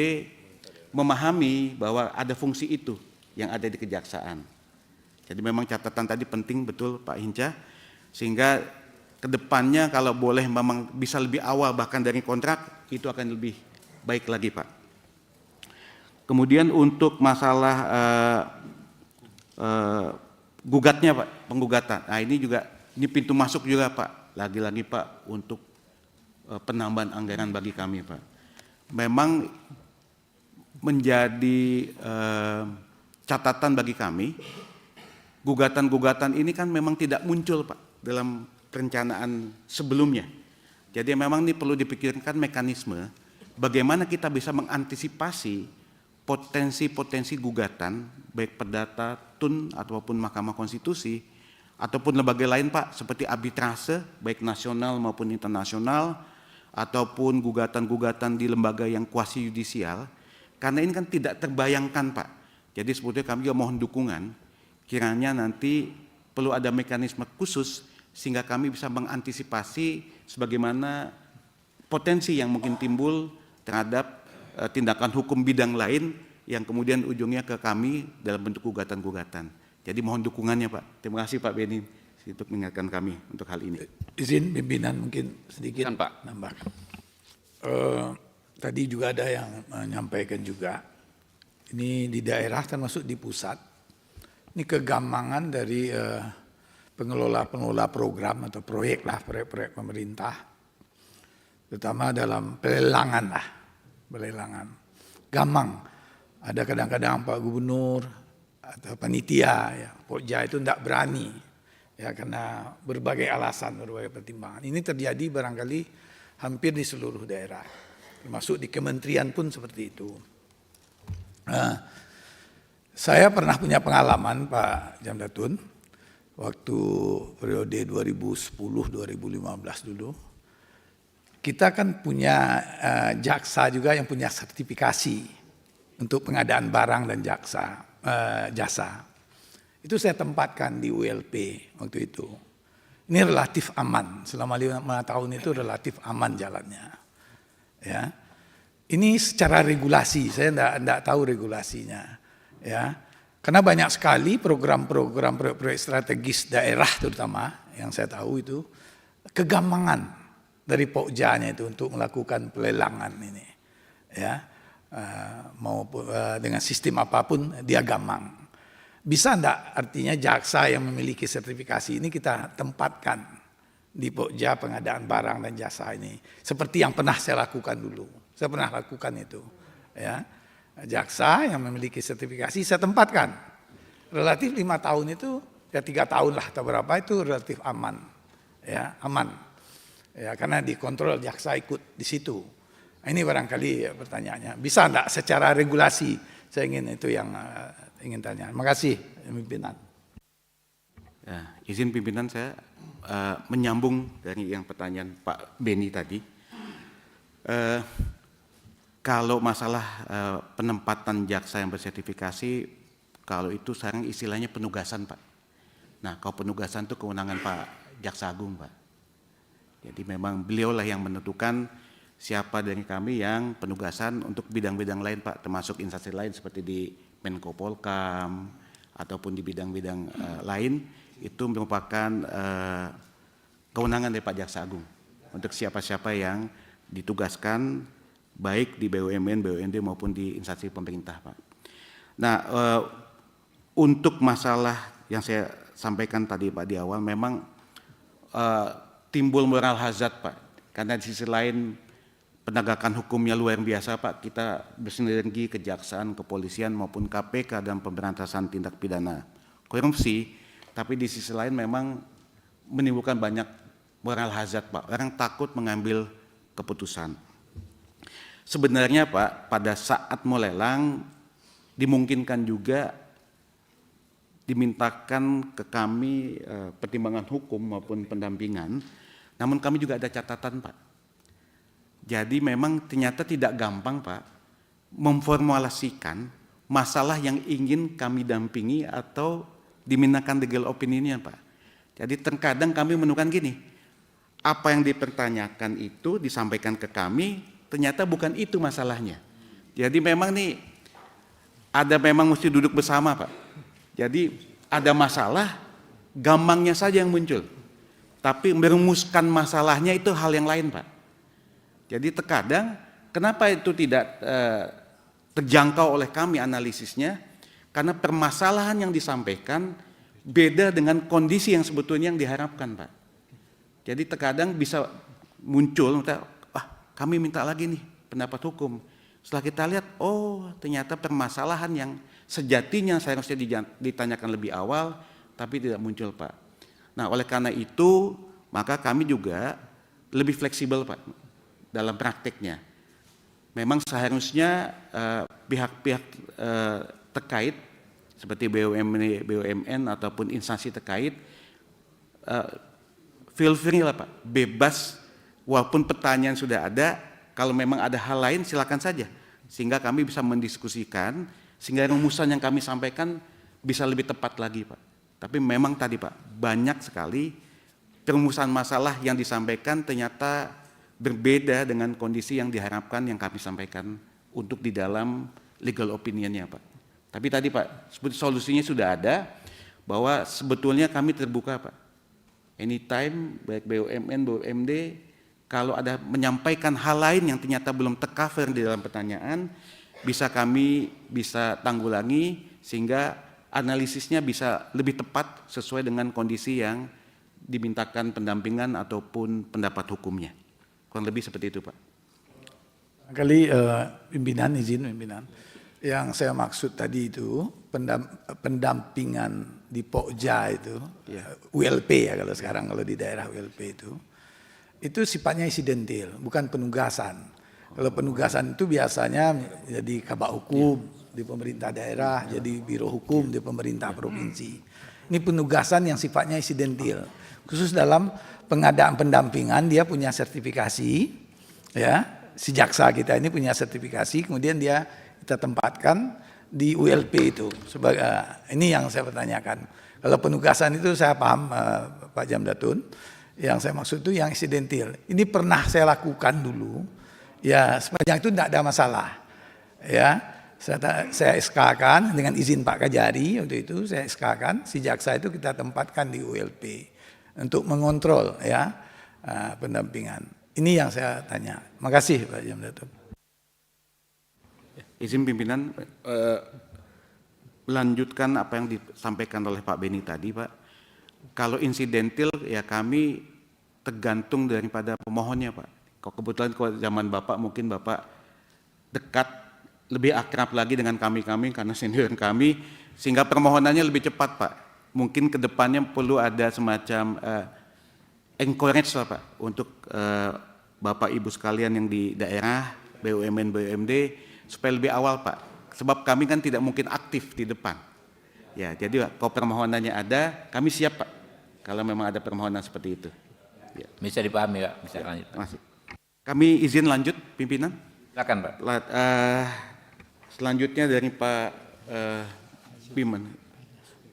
memahami bahwa ada fungsi itu yang ada di kejaksaan. Jadi memang catatan tadi penting betul Pak Hinca, sehingga kedepannya kalau boleh memang bisa lebih awal bahkan dari kontrak itu akan lebih baik lagi Pak. Kemudian untuk masalah gugatnya Pak, penggugatan. Nah ini juga ini pintu masuk juga Pak, lagi-lagi Pak untuk penambahan anggaran bagi kami Pak. Memang menjadi catatan bagi kami, gugatan-gugatan ini kan memang tidak muncul Pak dalam perencanaan sebelumnya. Jadi memang ini perlu dipikirkan mekanisme bagaimana kita bisa mengantisipasi potensi-potensi gugatan baik perdata, TUN ataupun Mahkamah Konstitusi ataupun lembaga lain Pak seperti arbitrase baik nasional maupun internasional ataupun gugatan-gugatan di lembaga yang kuasi yudisial, karena ini kan tidak terbayangkan Pak. Jadi sebetulnya kami juga mohon dukungan, kiranya nanti perlu ada mekanisme khusus sehingga kami bisa mengantisipasi sebagaimana potensi yang mungkin timbul terhadap tindakan hukum bidang lain yang kemudian ujungnya ke kami dalam bentuk gugatan-gugatan. Jadi mohon dukungannya Pak. Terima kasih Pak Beni untuk mengingatkan kami untuk hal ini. Izin pimpinan mungkin sedikit Kan, Pak. nambahkan. Tadi juga ada yang menyampaikan juga, ini di daerah termasuk di pusat, ini kegampangan dari pengelola program atau proyek lah, proyek-proyek pemerintah, terutama dalam pelelangan lah, pelelangan. Gampang, Ada kadang-kadang Pak Gubernur atau panitia, ya, Pokja itu tidak berani, ya, karena berbagai alasan, berbagai pertimbangan. Ini terjadi barangkali hampir di seluruh daerah, termasuk di kementerian pun seperti itu. Nah, saya pernah punya pengalaman Pak Jamdatun, waktu periode 2010-2015 dulu, kita kan punya jaksa juga yang punya sertifikasi untuk pengadaan barang dan jasa. Itu saya tempatkan di ULP waktu itu. Ini relatif aman, selama 5 tahun itu relatif aman jalannya. Ya. Ini secara regulasi, saya tidak tahu regulasinya. Ya. Karena banyak sekali program-program proyek strategis daerah terutama yang saya tahu itu kegampangan dari Pokjanya itu untuk melakukan pelelangan ini, ya, mau dengan sistem apapun dia gampang. Bisa enggak artinya jaksa yang memiliki sertifikasi ini kita tempatkan di Pokja pengadaan barang dan jasa ini, seperti yang pernah saya lakukan dulu. Saya pernah lakukan itu, ya. Jaksa yang memiliki sertifikasi saya tempatkan. Relatif 5 tahun itu, ya 3 tahun lah atau berapa itu relatif aman, ya, aman. Ya, karena dikontrol jaksa ikut di situ. Ini barangkali ya, pertanyaannya. Bisa enggak secara regulasi? Saya ingin itu yang ingin tanya. Terima kasih, pimpinan. Ya, izin pimpinan saya menyambung dari yang pertanyaan Pak Beni tadi. Kalau masalah penempatan jaksa yang bersertifikasi, kalau itu sekarang istilahnya penugasan, Pak. Nah, kalau penugasan itu kewenangan Pak Jaksa Agung, Pak. Jadi memang beliaulah yang menentukan siapa dari kami yang penugasan untuk bidang-bidang lain, Pak, termasuk instansi lain seperti di Menko Polkam ataupun di bidang-bidang lain, itu merupakan kewenangan dari Pak Jaksa Agung untuk siapa-siapa yang ditugaskan baik di BUMN, BUMD maupun di instansi pemerintah, Pak. Nah, untuk masalah yang saya sampaikan tadi, Pak, di awal memang timbul moral hazard, Pak, karena di sisi lain penegakan hukumnya luar biasa, Pak. Kita bersinergi kejaksaan, kepolisian maupun KPK dalam pemberantasan tindak pidana korupsi, tapi di sisi lain memang menimbulkan banyak moral hazard, Pak. Orang takut mengambil keputusan. Sebenarnya, Pak, pada saat mau lelang dimungkinkan juga dimintakan ke kami pertimbangan hukum maupun pendampingan. Namun kami juga ada catatan, Pak. Jadi memang ternyata tidak gampang, Pak, memformulasikan masalah yang ingin kami dampingi atau dimintakan legal opinion-nya, Pak. Jadi terkadang kami menemukan gini, apa yang dipertanyakan itu disampaikan ke kami, ternyata bukan itu masalahnya. Jadi memang nih, ada memang mesti duduk bersama, Pak. Jadi ada masalah, gampangnya saja yang muncul. Tapi merumuskan masalahnya itu hal yang lain, Pak. Jadi terkadang kenapa itu tidak terjangkau oleh kami analisisnya? Karena permasalahan yang disampaikan beda dengan kondisi yang sebetulnya yang diharapkan, Pak. Jadi terkadang bisa muncul, kami minta lagi nih pendapat hukum. Setelah kita lihat, oh ternyata permasalahan yang sejatinya seharusnya ditanyakan lebih awal, tapi tidak muncul, Pak. Nah, oleh karena itu, maka kami juga lebih fleksibel, Pak, dalam prakteknya. Memang seharusnya pihak-pihak terkait, seperti BUMN ataupun instansi terkait, feel free lah, Pak, bebas, walaupun pertanyaan sudah ada, kalau memang ada hal lain silakan saja. Sehingga kami bisa mendiskusikan, sehingga rumusan yang kami sampaikan bisa lebih tepat lagi, Pak. Tapi memang tadi, Pak, banyak sekali perumusan masalah yang disampaikan ternyata berbeda dengan kondisi yang diharapkan yang kami sampaikan untuk di dalam legal opinion-nya, Pak. Tapi tadi, Pak, solusinya sudah ada, bahwa sebetulnya kami terbuka, Pak. Anytime, baik BUMN, BUMD, kalau ada menyampaikan hal lain yang ternyata belum tercover di dalam pertanyaan, kami bisa tanggulangi sehingga analisisnya bisa lebih tepat sesuai dengan kondisi yang dimintakan pendampingan ataupun pendapat hukumnya. Kurang lebih seperti itu, Pak. Kali pimpinan, izin pimpinan. Yang saya maksud tadi itu pendampingan di Pokja itu, ULP ya kalau sekarang kalau di daerah ULP itu sifatnya insidentil, bukan penugasan. Kalau penugasan itu biasanya jadi kabak hukum di pemerintah daerah, jadi biro hukum di pemerintah provinsi. Ini penugasan yang sifatnya insidentil. Khusus dalam pengadaan pendampingan dia punya sertifikasi, ya, si jaksa kita ini punya sertifikasi, kemudian kita tempatkan di ULP itu. Ini yang saya pertanyakan. Kalau penugasan itu saya paham Pak Jamdatun, yang saya maksud itu yang insidentil. Ini pernah saya lakukan dulu, ya sepanjang itu tidak ada masalah. Ya, saya SK-kan dengan izin Pak Kajari waktu itu, saya SK-kan si jaksa itu kita tempatkan di ULP untuk mengontrol ya pendampingan. Ini yang saya tanya. Makasih Pak Jamdatun. Izin pimpinan melanjutkan apa yang disampaikan oleh Pak Beni tadi, Pak. Kalau insidentil ya kami tergantung daripada pemohonnya, Pak. Kalau kebetulan kalau zaman Bapak mungkin Bapak dekat, lebih akrab lagi dengan kami karena senior kami, sehingga permohonannya lebih cepat, Pak. Mungkin ke depannya perlu ada semacam encourage lah, Pak, untuk Bapak Ibu sekalian yang di daerah, BUMN, BUMD, supaya lebih awal, Pak. Sebab kami kan tidak mungkin aktif di depan. Ya, jadi kalau permohonannya ada, kami siap, Pak. Kalau memang ada permohonan seperti itu. Ya. Bisa dipahami, Pak. Bisa lanjut. Masih. Kami izin lanjut, pimpinan. Silakan, Pak. Selanjutnya dari Pak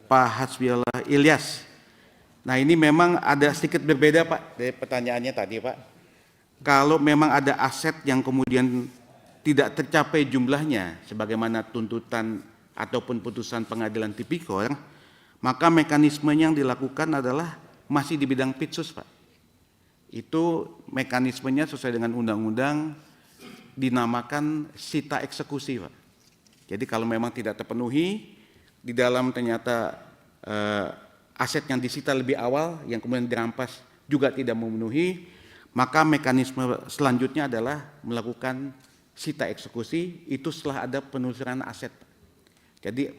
Pak Hasbiallah Ilyas. Nah, ini memang ada sedikit berbeda, Pak, dari pertanyaannya tadi, Pak. Kalau memang ada aset yang kemudian tidak tercapai jumlahnya sebagaimana tuntutan ataupun putusan pengadilan tipikor, maka mekanismenya yang dilakukan adalah masih di bidang pitsus, Pak. Itu mekanismenya sesuai dengan undang-undang dinamakan sita eksekusi, Pak. Jadi kalau memang tidak terpenuhi, di dalam ternyata aset yang disita lebih awal yang kemudian dirampas juga tidak memenuhi, maka mekanisme selanjutnya adalah melakukan sita eksekusi itu setelah ada penelusuran aset. Jadi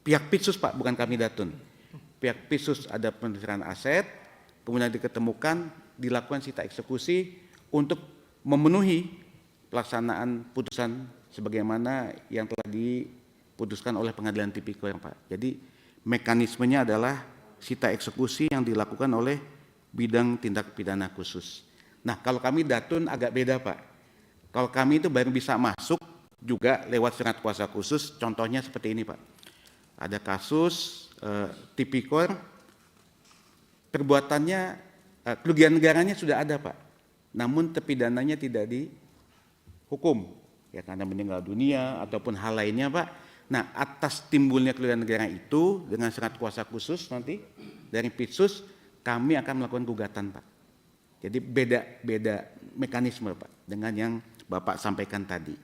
pihak pitsus, Pak, bukan kami Datun. Pihak pitsus ada penelusuran aset, kemudian diketemukan, dilakukan sita eksekusi untuk memenuhi pelaksanaan putusan sebagaimana yang telah diputuskan oleh pengadilan tipikor, Pak. Jadi mekanismenya adalah sita eksekusi yang dilakukan oleh bidang tindak pidana khusus. Nah, kalau kami Datun agak beda, Pak. Kalau kami itu baru bisa masuk juga lewat surat kuasa khusus, contohnya seperti ini, Pak. Ada kasus tipikor, perbuatannya, kerugian negaranya sudah ada, Pak. Namun terpidananya tidak dihukum, ya karena meninggal dunia ataupun hal lainnya, Pak. Nah, atas timbulnya kerugian negara itu dengan surat kuasa khusus nanti dari Pitsus, kami akan melakukan gugatan, Pak. Jadi beda mekanisme, Pak, dengan yang Bapak sampaikan tadi.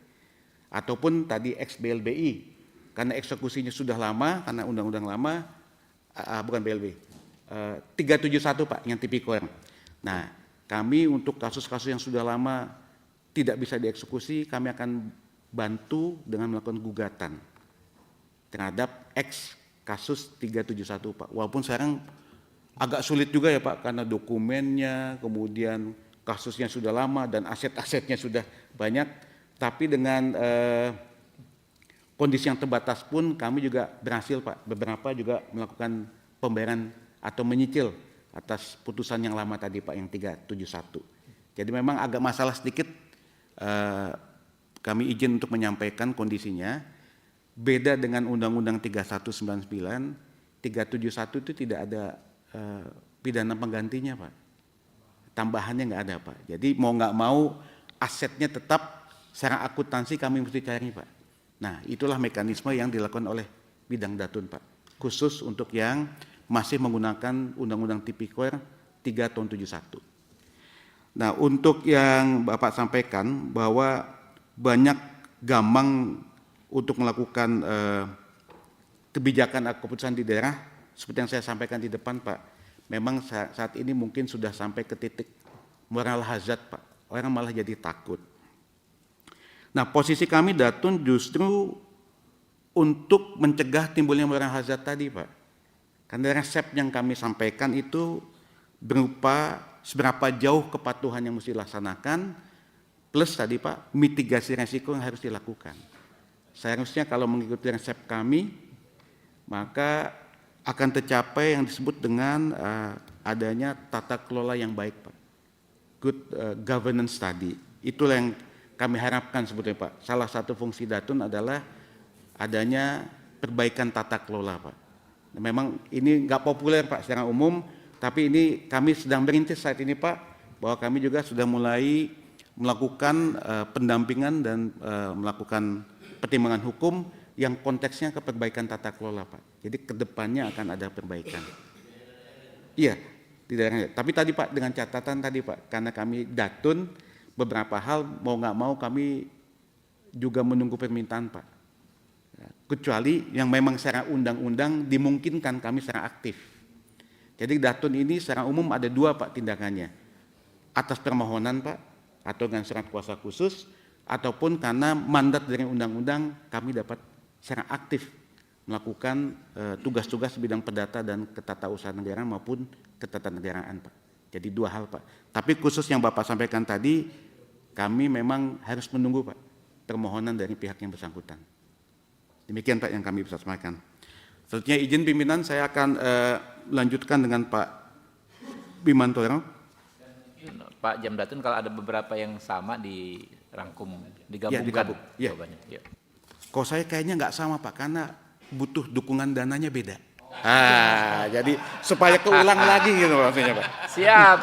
Ataupun tadi ex-BLBI, karena eksekusinya sudah lama, karena undang-undang lama, bukan BLBI, 371, Pak, yang tipikor. Nah, kami untuk kasus-kasus yang sudah lama tidak bisa dieksekusi, kami akan bantu dengan melakukan gugatan terhadap ex kasus 371, Pak. Walaupun sekarang agak sulit juga ya, Pak, karena dokumennya, kemudian kasusnya sudah lama dan aset-asetnya sudah banyak, tapi dengan kondisi yang terbatas pun kami juga berhasil, Pak, beberapa juga melakukan pembayaran atau menyicil atas putusan yang lama tadi, Pak, yang 371. Jadi memang agak masalah sedikit, kami izin untuk menyampaikan kondisinya, beda dengan Undang-Undang 3199, 371 itu tidak ada pidana penggantinya, Pak. Tambahannya nggak ada, Pak. Jadi mau nggak mau asetnya tetap secara akuntansi kami mesti cari, Pak. Nah, itulah mekanisme yang dilakukan oleh bidang Datun, Pak. Khusus untuk yang masih menggunakan Undang-Undang Tipikor 3 tahun 71. Nah, untuk yang Bapak sampaikan bahwa banyak gamang untuk melakukan kebijakan keputusan di daerah, seperti yang saya sampaikan di depan, Pak. Memang saat ini mungkin sudah sampai ke titik moral hazard, Pak. Orang malah jadi takut. Nah, posisi kami Datun justru untuk mencegah timbulnya barang hazard tadi, Pak. Karena resep yang kami sampaikan itu berupa seberapa jauh kepatuhan yang mesti dilaksanakan, plus tadi Pak, mitigasi resiko yang harus dilakukan. Seharusnya kalau mengikuti resep kami, maka akan tercapai yang disebut dengan adanya tata kelola yang baik, Pak. Good governance tadi. Itulah yang kami harapkan sebetulnya, Pak. Salah satu fungsi Datun adalah adanya perbaikan tata kelola, Pak. Memang ini nggak populer, Pak, secara umum, tapi ini kami sedang merintis saat ini, Pak, bahwa kami juga sudah mulai melakukan pendampingan dan melakukan pertimbangan hukum yang konteksnya ke perbaikan tata kelola, Pak. Jadi kedepannya akan ada perbaikan. Iya, di daerahnya. Tapi tadi Pak, dengan catatan tadi Pak, karena kami Datun, beberapa hal mau nggak mau kami juga menunggu permintaan Pak. Kecuali yang memang secara undang-undang dimungkinkan kami secara aktif. Jadi Datun ini secara umum ada dua Pak tindakannya. Atas permohonan Pak, atau dengan surat kuasa khusus, ataupun karena mandat dari undang-undang kami dapat secara aktif melakukan tugas-tugas bidang perdata dan ketatausahaan negara maupun ketatanegaraan Pak. Jadi dua hal Pak. Tapi khusus yang Bapak sampaikan tadi, kami memang harus menunggu Pak permohonan dari pihak yang bersangkutan. Demikian Pak yang kami bisa sampaikan. Selanjutnya izin pimpinan saya akan lanjutkan dengan Pak Bimantoro. Pak Jamdatun, kalau ada beberapa yang sama dirangkum, digabungkan digabung. Ya. jawabannya. Ya. Kok saya kayaknya nggak sama Pak, karena butuh dukungan dananya beda. Jadi supaya keulang lagi gitu maksudnya Pak. Siap.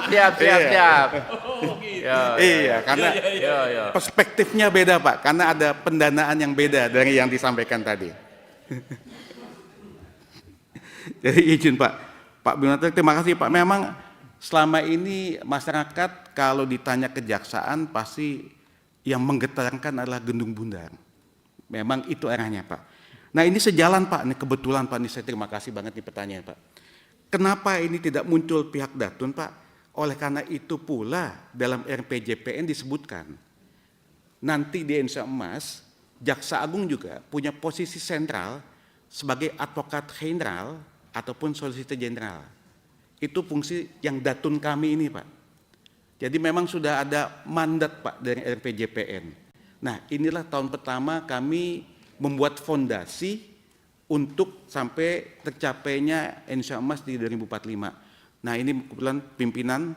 Iya, karena perspektifnya beda Pak, karena ada pendanaan yang beda dari yang disampaikan tadi. Jadi izin Pak Bimantoro, terima kasih Pak. Memang selama ini masyarakat kalau ditanya kejaksaan pasti yang menggetarkan adalah Gendung Bundar. Memang itu arahnya Pak. Nah ini sejalan Pak, ini kebetulan Pak, ini saya terima kasih banget nih pertanyaan Pak. Kenapa ini tidak muncul pihak Datun Pak? Oleh karena itu pula dalam RPJPN disebutkan, nanti di Indonesia Emas, Jaksa Agung juga punya posisi sentral sebagai advokat general ataupun solicitor general. Itu fungsi yang Datun kami ini Pak. Jadi memang sudah ada mandat Pak dari RPJPN. Nah inilah tahun pertama kami membuat fondasi untuk sampai tercapainya Indonesia Emas di 2045. Nah ini kebetulan pimpinan,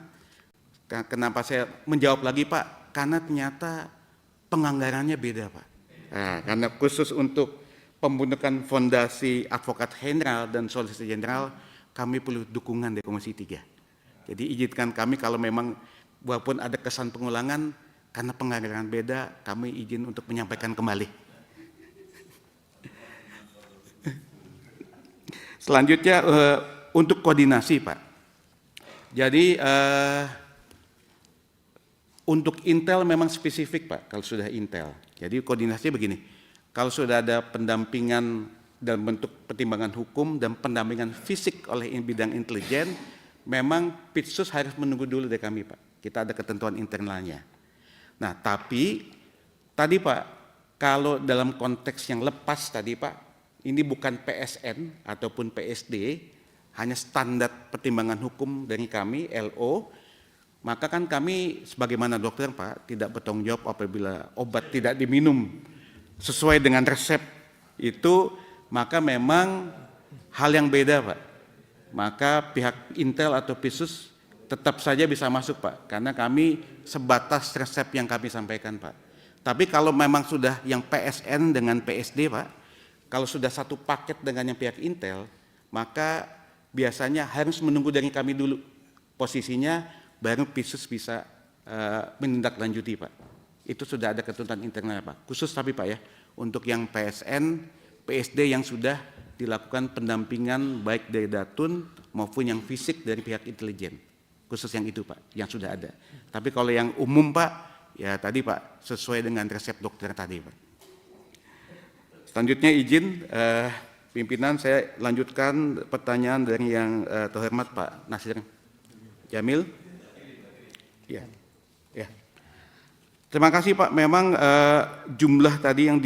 kenapa saya menjawab lagi Pak? Karena ternyata penganggarannya beda Pak. Nah, karena khusus untuk pembentukan fondasi advokat general dan solicitor general, kami perlu dukungan dari Komisi 3. Jadi izinkan kami kalau memang walaupun ada kesan pengulangan, karena penganggaran beda, kami izin untuk menyampaikan kembali. Selanjutnya untuk koordinasi Pak. Jadi untuk Intel memang spesifik Pak kalau sudah Intel. Jadi koordinasi begini, kalau sudah ada pendampingan dalam bentuk pertimbangan hukum dan pendampingan fisik oleh bidang intelijen, memang Pitsus harus menunggu dulu dari kami Pak. Kita ada ketentuan internalnya. Nah tapi tadi Pak, kalau dalam konteks yang lepas tadi Pak, ini bukan PSN ataupun PSD, hanya standar pertimbangan hukum dari kami, LO, maka kan kami sebagaimana dokter Pak, tidak bertanggung jawab apabila obat tidak diminum sesuai dengan resep itu, maka memang hal yang beda Pak. Maka pihak Intel atau Pitsus tetap saja bisa masuk Pak, karena kami sebatas resep yang kami sampaikan Pak. Tapi kalau memang sudah yang PSN dengan PSD Pak, kalau sudah satu paket dengan yang pihak Intel, maka biasanya harus menunggu dari kami dulu posisinya, baru Pitsus bisa menindaklanjuti Pak. Itu sudah ada ketentuan internal Pak. Khusus tapi Pak ya, untuk yang PSN, PSD yang sudah dilakukan pendampingan baik dari Datun maupun yang fisik dari pihak intelijen. Khusus yang itu Pak, yang sudah ada. Tapi kalau yang umum Pak, ya tadi Pak, sesuai dengan resep dokter tadi Pak. Selanjutnya izin pimpinan saya lanjutkan pertanyaan dari yang terhormat Pak Nasir Jamil. Ya. Terima kasih Pak. Memang jumlah tadi yang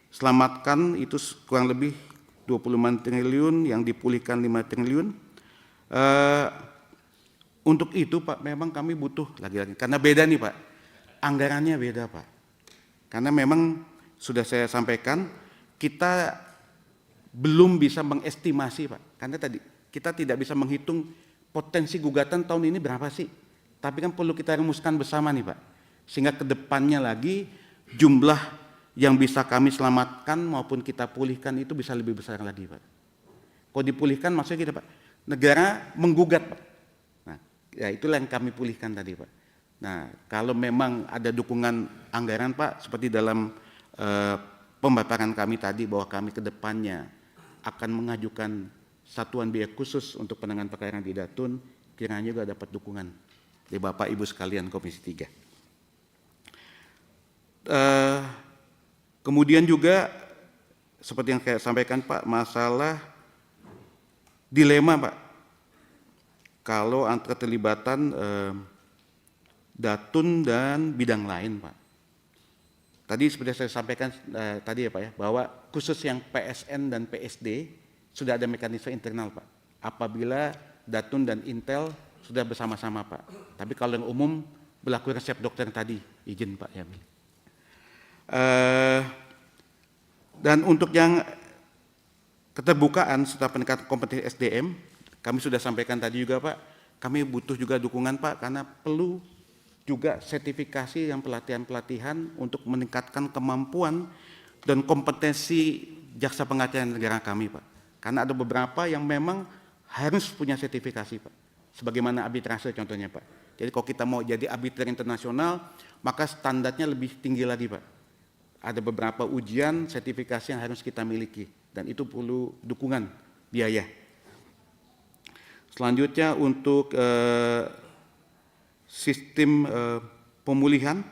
selamatkan itu kurang lebih 25 triliun, yang dipulihkan 5 triliun. Untuk itu Pak, memang kami butuh lagi-lagi, karena beda nih Pak, anggarannya beda Pak. Karena memang sudah saya sampaikan, kita belum bisa mengestimasi Pak, karena tadi kita tidak bisa menghitung potensi gugatan tahun ini berapa sih. Tapi kan perlu kita rumuskan bersama nih Pak, sehingga kedepannya lagi jumlah yang bisa kami selamatkan maupun kita pulihkan itu bisa lebih besar lagi Pak. Kalau dipulihkan maksudnya kita Pak, negara menggugat Pak. Nah, ya itulah yang kami pulihkan tadi Pak. Nah, kalau memang ada dukungan anggaran Pak, seperti dalam pemaparan kami tadi bahwa kami ke depannya akan mengajukan satuan biaya khusus untuk penanganan perkara di Datun, kiranya juga dapat dukungan dari Bapak Ibu sekalian Komisi 3. Kemudian juga seperti yang saya sampaikan Pak, masalah dilema Pak, kalau antara keterlibatan Datun dan bidang lain Pak. Tadi seperti saya sampaikan tadi ya Pak ya, bahwa khusus yang PSN dan PSD sudah ada mekanisme internal Pak. Apabila Datun dan Intel sudah bersama-sama Pak. Tapi kalau yang umum berlaku resep dokter tadi, izin Pak ya. Dan untuk yang keterbukaan serta peningkatan kompetensi SDM, kami sudah sampaikan tadi juga Pak, kami butuh juga dukungan Pak, karena perlu juga sertifikasi yang pelatihan-pelatihan untuk meningkatkan kemampuan dan kompetensi jaksa pengacara negara kami Pak. Karena ada beberapa yang memang harus punya sertifikasi Pak, sebagaimana arbitrase contohnya Pak. Jadi kalau kita mau jadi arbiter internasional, maka standarnya lebih tinggi lagi Pak. Ada beberapa ujian sertifikasi yang harus kita miliki, dan itu perlu dukungan biaya. Selanjutnya untuk sistem pemulihan,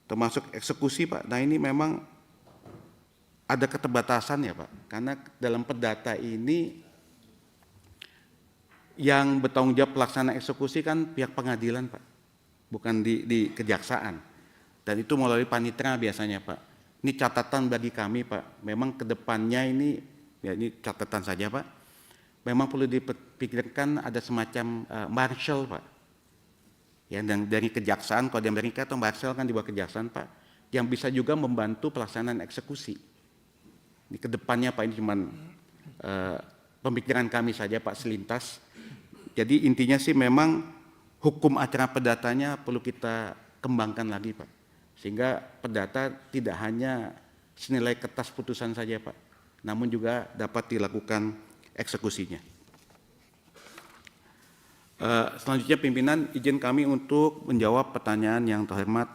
termasuk eksekusi Pak. Nah ini memang ada keterbatasan ya Pak, karena dalam perdata ini yang bertanggung jawab pelaksana eksekusi kan pihak pengadilan Pak, bukan di kejaksaan, dan itu melalui panitra biasanya Pak. Ini catatan bagi kami Pak, memang kedepannya ini, ya ini catatan saja Pak, memang perlu dipikirkan ada semacam marshal Pak, ya, dan dari kejaksaan, kalau di Amerika atau marshal kan di bawah kejaksaan Pak, yang bisa juga membantu pelaksanaan eksekusi. Ini kedepannya Pak, ini cuma pemikiran kami saja Pak, selintas. Jadi intinya sih memang hukum acara perdatanya perlu kita kembangkan lagi Pak, sehingga perdata tidak hanya senilai kertas putusan saja Pak, namun juga dapat dilakukan eksekusinya. Selanjutnya pimpinan, izin kami untuk menjawab pertanyaan yang terhormat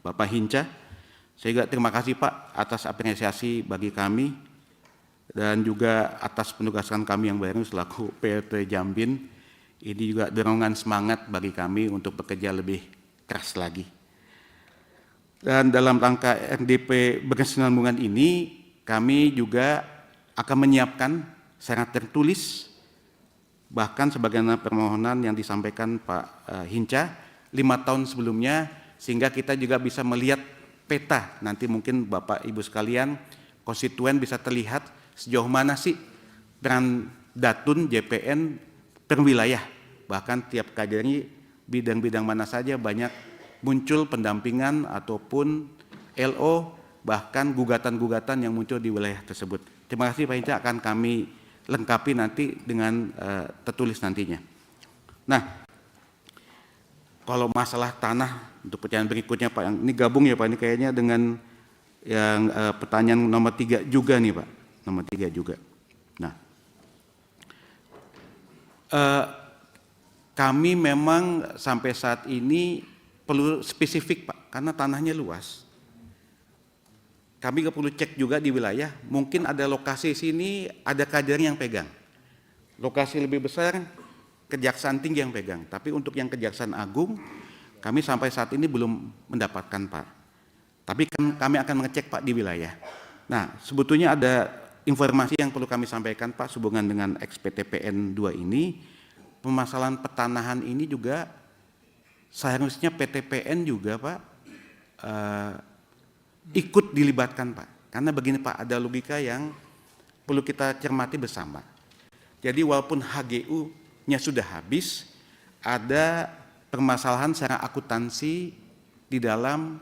Bapak Hinca. Saya juga terima kasih Pak atas apresiasi bagi kami, dan juga atas penugasan kami yang baru selaku PLT Jambin. Ini juga dorongan semangat bagi kami untuk bekerja lebih keras lagi. Dan dalam rangka RDP berkesinambungan ini, kami juga akan menyiapkan syarat tertulis, bahkan sebagaimana permohonan yang disampaikan Pak Hinca 5 tahun sebelumnya, sehingga kita juga bisa melihat peta, nanti mungkin Bapak Ibu sekalian, konstituen bisa terlihat sejauh mana sih peran Datun, JPN per wilayah, bahkan tiap kadernya bidang-bidang mana saja banyak muncul pendampingan ataupun LO, bahkan gugatan-gugatan yang muncul di wilayah tersebut. Terima kasih Pak Hinca, akan kami lengkapi nanti dengan tertulis nantinya. Nah, kalau masalah tanah untuk pertanyaan berikutnya Pak, yang ini gabung ya Pak, ini kayaknya dengan yang pertanyaan nomor 3 juga nih Pak, nomor 3 juga. Nah, kami memang sampai saat ini perlu spesifik Pak, karena tanahnya luas. Kami perlu cek juga di wilayah, mungkin ada lokasi sini, ada kader yang pegang. Lokasi lebih besar, Kejaksaan Tinggi yang pegang. Tapi untuk yang Kejaksaan Agung, kami sampai saat ini belum mendapatkan Pak. Tapi kan kami akan mengecek Pak di wilayah. Nah, sebetulnya ada informasi yang perlu kami sampaikan Pak, sehubungan dengan XPTPN 2 ini, permasalahan pertanahan ini juga seharusnya PTPN juga Pak, ikut dilibatkan Pak. Karena begini Pak, ada logika yang perlu kita cermati bersama. Jadi walaupun HGU-nya sudah habis, ada permasalahan secara akuntansi di dalam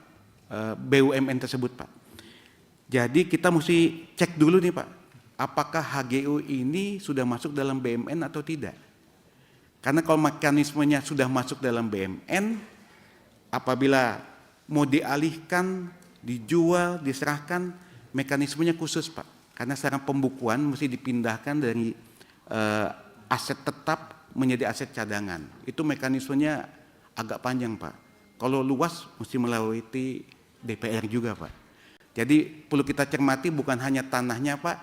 BUMN tersebut Pak. Jadi kita mesti cek dulu nih Pak, apakah HGU ini sudah masuk dalam BUMN atau tidak. Karena kalau mekanismenya sudah masuk dalam BUMN, apabila mau dialihkan, dijual, diserahkan, mekanismenya khusus Pak. Karena secara pembukuan mesti dipindahkan dari aset tetap menjadi aset cadangan. Itu mekanismenya agak panjang Pak. Kalau luas mesti melalui DPR juga Pak. Jadi perlu kita cermati bukan hanya tanahnya Pak,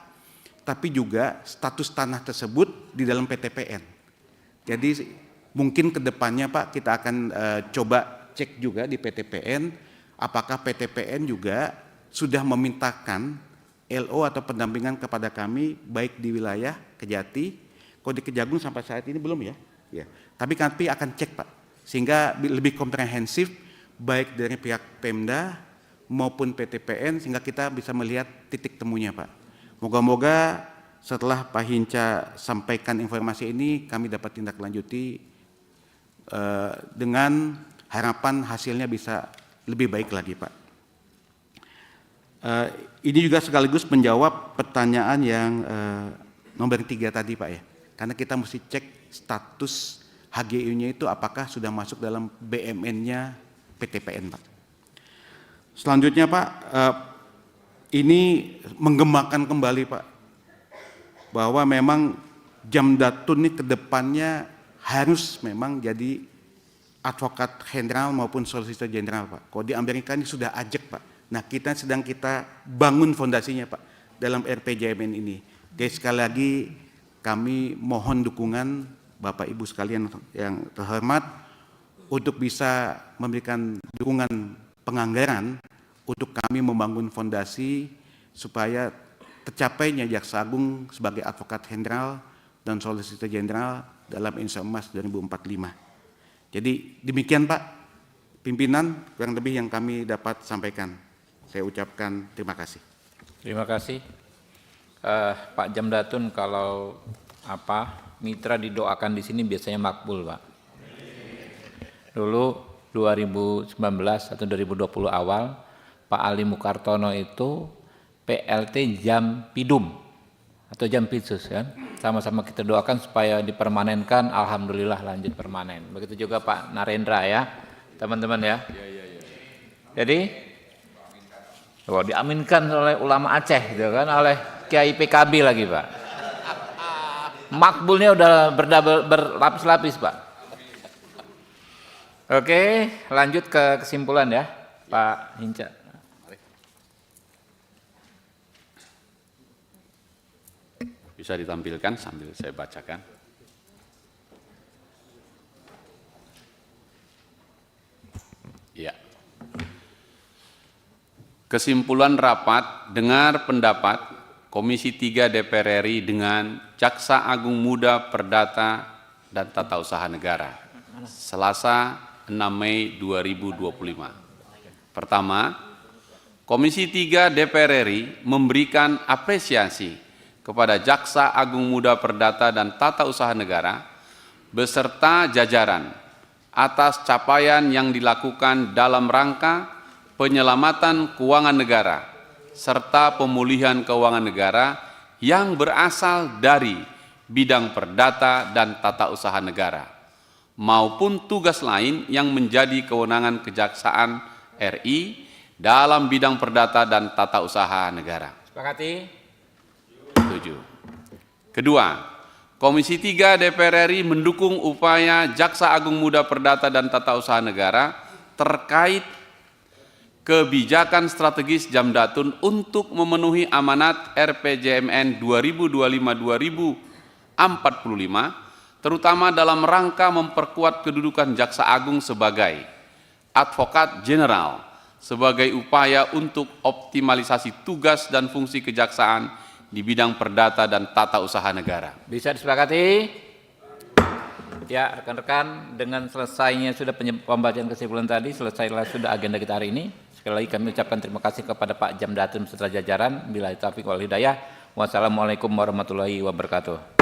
tapi juga status tanah tersebut di dalam PTPN. Jadi mungkin ke depannya Pak kita akan coba cek juga di PTPN, apakah PTPN juga sudah memintakan LO atau pendampingan kepada kami baik di wilayah Kejati, kalau di Kejagung sampai saat ini belum ya. Ya. Tapi kami akan cek Pak, sehingga lebih komprehensif baik dari pihak Pemda maupun PTPN sehingga kita bisa melihat titik temunya Pak. Moga-moga setelah Pak Hinca sampaikan informasi ini kami dapat tindak lanjuti dengan harapan hasilnya bisa lebih baik lagi Pak. Ini juga sekaligus menjawab pertanyaan yang nomor 3 tadi Pak ya. Karena kita mesti cek status HGU-nya itu apakah sudah masuk dalam BUMN-nya PTPN Pak. Selanjutnya Pak, ini menggemakan kembali Pak, bahwa memang Jamdatun ini ke depannya harus memang jadi advokat jenderal maupun solicitor jenderal Pak. Kalau di Amerika ini sudah ajak Pak. Nah kita sedang bangun fondasinya Pak dalam RPJMN ini. Jadi sekali lagi kami mohon dukungan Bapak Ibu sekalian yang terhormat untuk bisa memberikan dukungan penganggaran untuk kami membangun fondasi supaya tercapainya Jaksa Agung sebagai advokat jenderal dan solicitor jenderal dalam Indonesia Emas 2045. Jadi demikian Pak pimpinan kurang lebih yang kami dapat sampaikan. Saya ucapkan terima kasih. Terima kasih. Pak Jamdatun, kalau mitra didoakan di sini biasanya makbul Pak. Dulu 2019 atau 2020 awal Pak Ali Mukartono itu PLT Jampidum atau Jampitsus kan. Sama-sama kita doakan supaya dipermanenkan, alhamdulillah lanjut permanen. Begitu juga Pak Narendra ya, teman-teman ya. Jadi diaminkan oleh ulama Aceh gitu kan, oleh Kiai PKB lagi Pak. Makbulnya udah berlapis-lapis Pak. Oke, lanjut ke kesimpulan ya, Pak Hinca. Bisa ditampilkan sambil saya bacakan. Ya. Kesimpulan rapat dengar pendapat Komisi 3 DPR RI dengan Jaksa Agung Muda Perdata dan Tata Usaha Negara, Selasa 6 Mei 2025. Pertama, Komisi 3 DPR RI memberikan apresiasi kepada Jaksa Agung Muda Perdata dan Tata Usaha Negara beserta jajaran atas capaian yang dilakukan dalam rangka penyelamatan keuangan negara serta pemulihan keuangan negara yang berasal dari bidang perdata dan tata usaha negara maupun tugas lain yang menjadi kewenangan Kejaksaan RI dalam bidang perdata dan tata usaha negara. Sepakati? Setuju. Kedua, Komisi 3 DPR RI mendukung upaya Jaksa Agung Muda Perdata dan Tata Usaha Negara terkait kebijakan strategis Jamdatun untuk memenuhi amanat RPJMN 2025-2045, terutama dalam rangka memperkuat kedudukan Jaksa Agung sebagai advokat jenderal sebagai upaya untuk optimalisasi tugas dan fungsi kejaksaan di bidang perdata dan tata usaha negara. Bisa disepakati? Ya, rekan-rekan, dengan selesainya sudah pembacaan kesimpulan tadi, selesailah sudah agenda kita hari ini. Sekali lagi kami ucapkan terima kasih kepada Pak Jamdatun beserta jajaran. Billahi taufiq wal hidayah. Wassalamualaikum warahmatullahi wabarakatuh.